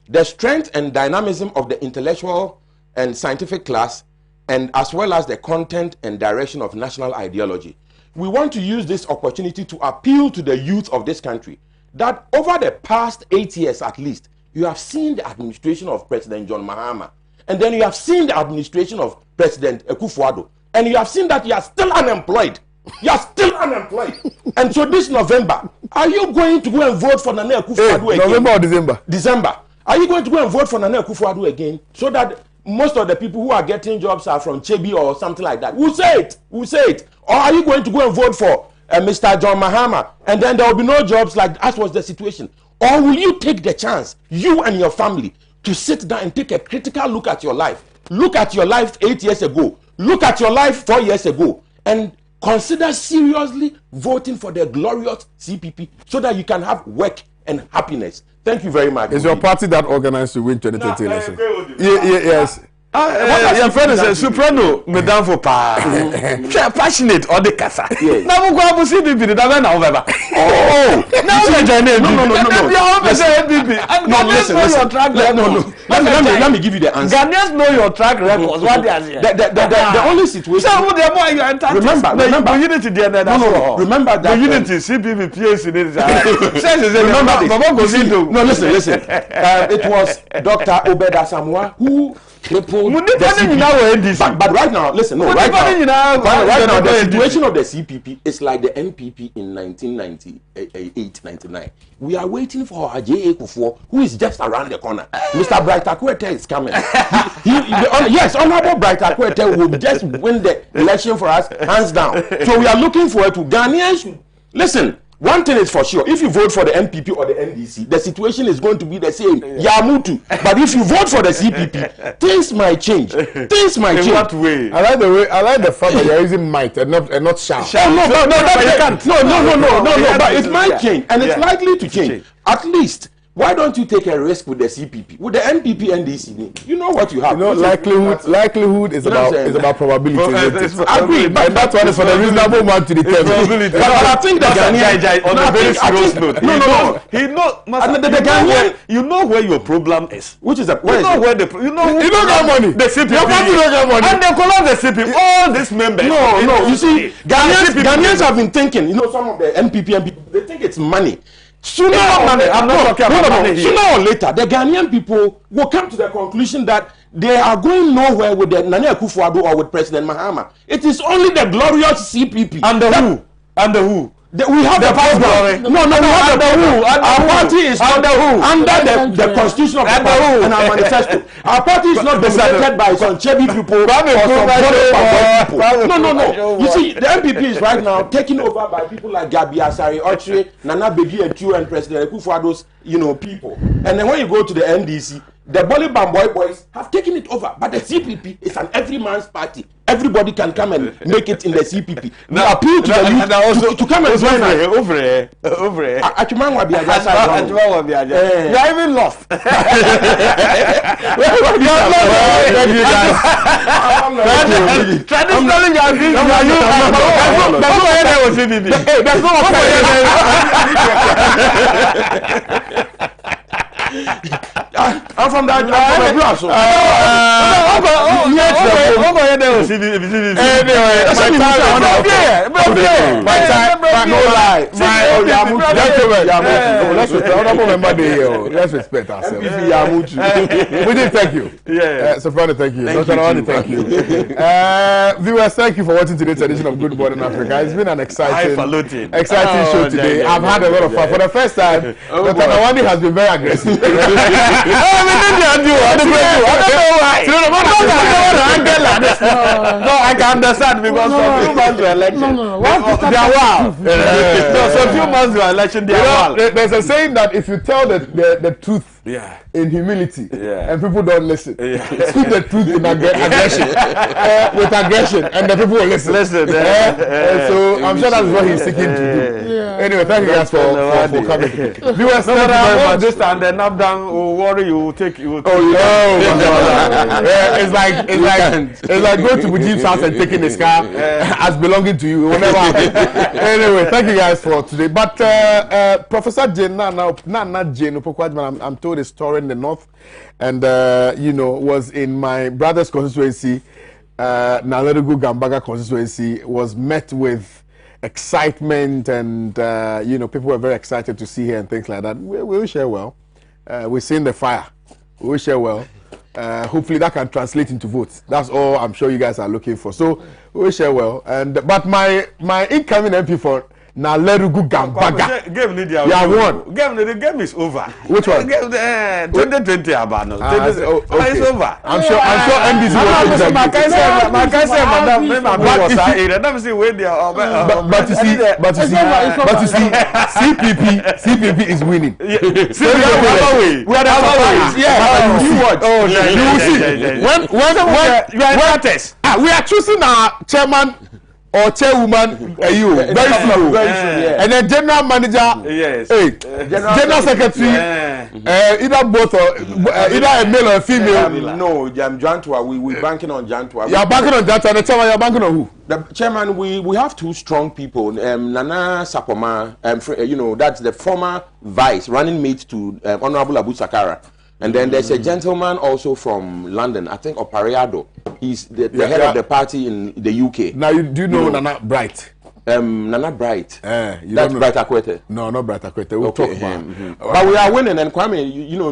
the strength and dynamism of the intellectual and scientific class, and as well as the content and direction of national ideology. We want to use this opportunity to appeal to the youth of this country that over the past 8 years at least, you have seen the administration of President John Mahama, and then you have seen the administration of President Akufo-Addo, and you have seen that you are still unemployed. You are still unemployed. And so this November, are you going to go and vote for Nana Akufo-Addo again? November or December? December. Are you going to go and vote for Nana Akufo-Addo again, so that most of the people who are getting jobs are from Chebi or something like that? We'll say it. We'll say it. Or are you going to go and vote for Mr. John Mahama, and then there will be no jobs, like as was the situation? Or will you take the chance, you and your family, to sit down and take a critical look at your life? Look at your life 8 years ago. Look at your life 4 years ago. And consider seriously voting for the glorious CPP so that you can have work and happiness. Thank you very much. Is your party that organized to win 2020 election? Yes. Your friend is a soprano, Madame for Pa. Passionate or the Casa. Now we go to see the November. Oh, now we join in. No. Let me give you the answer. Ghanaians know your track records. What they are saying. The only situation. Remember that the unity CPP PAC. Remember this. No, listen. It was Dr. Obeda Samoa who crippled the CPP. But right now, listen, no, right now, the situation of the CPP is like the NPP in 1998-99. We are waiting for our J.A. Kufuor, who is just around the corner. Mr. Bright Akwete is coming. Yes, Honorable Bright Akwete will just win the election for us, hands down. So we are looking forward to Ghanaians. Listen. One thing is for sure, if you vote for the NPP or the NDC, the situation is going to be the same. Yamutu. But if you vote for the CPP, things might change. Things might change. In what way? I like the fact that you're using might and not shall. No, but it might change, and it's likely to change. At least, why don't you take a risk with the CPP, with the NPP, NDC? You know what you have. You know, likelihood is about probability. Agree, but that one is for the reasonable man to determine. But I think the Ghanaian, on a very serious note, he knows. You know where your problem is. Which is you know where you don't got money. The CPP. Your party don't got money. And they collapse the CPP. All these members. No. You see, Ghanaians have been thinking. You know, some of the NPP, they think it's money. Sooner or later, the Ghanaian people will come to the conclusion that they are going nowhere with the Nana Akufo-Addo or with President Mahama. It is only the glorious CPP. And the who? We have the program. No, we have the who. Our party is under who? Under the constitution of the party and our manifesto. Our party is not dominated by some chubby people or some people. No. You see, the MPP is right now taken over by people like Gabi Asari, Ochre, Nana Bedi Etu, and President Akufo-Addo's, people. And then when you go to the NDC, the Bolly Bamboy boys have taken it over, but the CPP is an every man's party. Everybody can come and make it in the CPP. We appeal to the youth to come and join us. Over here. Achuman wa biaja. You are even lost. Traditionally, you are being. There's I'm from that. Let's respect ourselves. We did thank you. Soprano, thank you. Dr. thank you. Viewers, thank you for watching today's edition of Good Morning Africa. It's been an exciting show today. I've had a lot of fun. For the first time, Dr. Nawani has been very aggressive. I don't know why. No, I can understand because some few months to election. They are wild. Some few months to election, they are wild. There's a saying that if you tell the truth in humility and people don't listen, speak the truth in aggression, with aggression, and the people will listen. So I'm sure that's what he's seeking to do. Anyway, thank you guys for coming. Viewers, this time the knock down will worry you. It's like going to Mujib's house and taking his car as belonging to you. It will never happen. Anyway, thank you guys for today. But Professor Jane Nana Jane Upokwadman, I'm told is touring the north, and was in my brother's constituency, Nalerugu Gambaga constituency, was met with excitement, and people were very excited to see her and things like that. We wish her well. We've seen the fire. We wish her well. Hopefully that can translate into votes. That's all I'm sure you guys are looking for. So we wish her well. But my incoming MP for Nalerugu Gambaga. The game is over. Which one? 2020 about now. It's over. I'm sure NBC but you see, CPP is winning. We are the favorites. You will see. When we are choosing our chairman or chairwoman, very slow. And then general manager, general secretary, either both or either a male or a female. No, Jantua, we're banking on Jantua. You are banking on Jantua. The chairman, you are banking on who? The chairman, we have two strong people. Nana Sapoma, that's the former vice running mate to Honorable Abu Sakara. And then there's a gentleman also from London, I think Opariado. He's the head of the party in the UK. Now, do you know Nana Bright? Nana Bright. That's Bright Akwete. No, not Bright Akwete. We'll talk about it. But we are winning, and Kwame,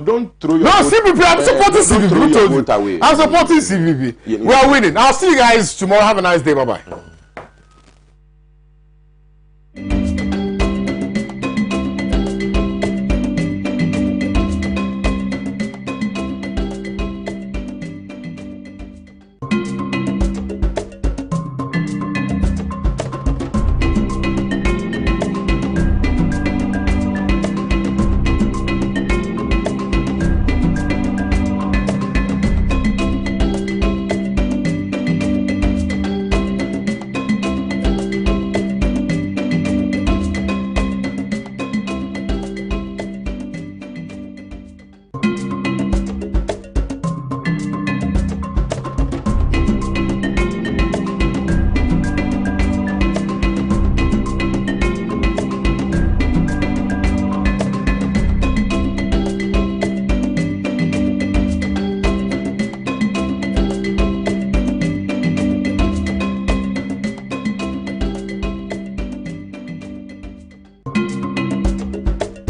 don't throw your vote. CPP, I'm supporting CPP. I'm supporting CPP. We are winning. I'll see you guys tomorrow. Have a nice day. Bye-bye.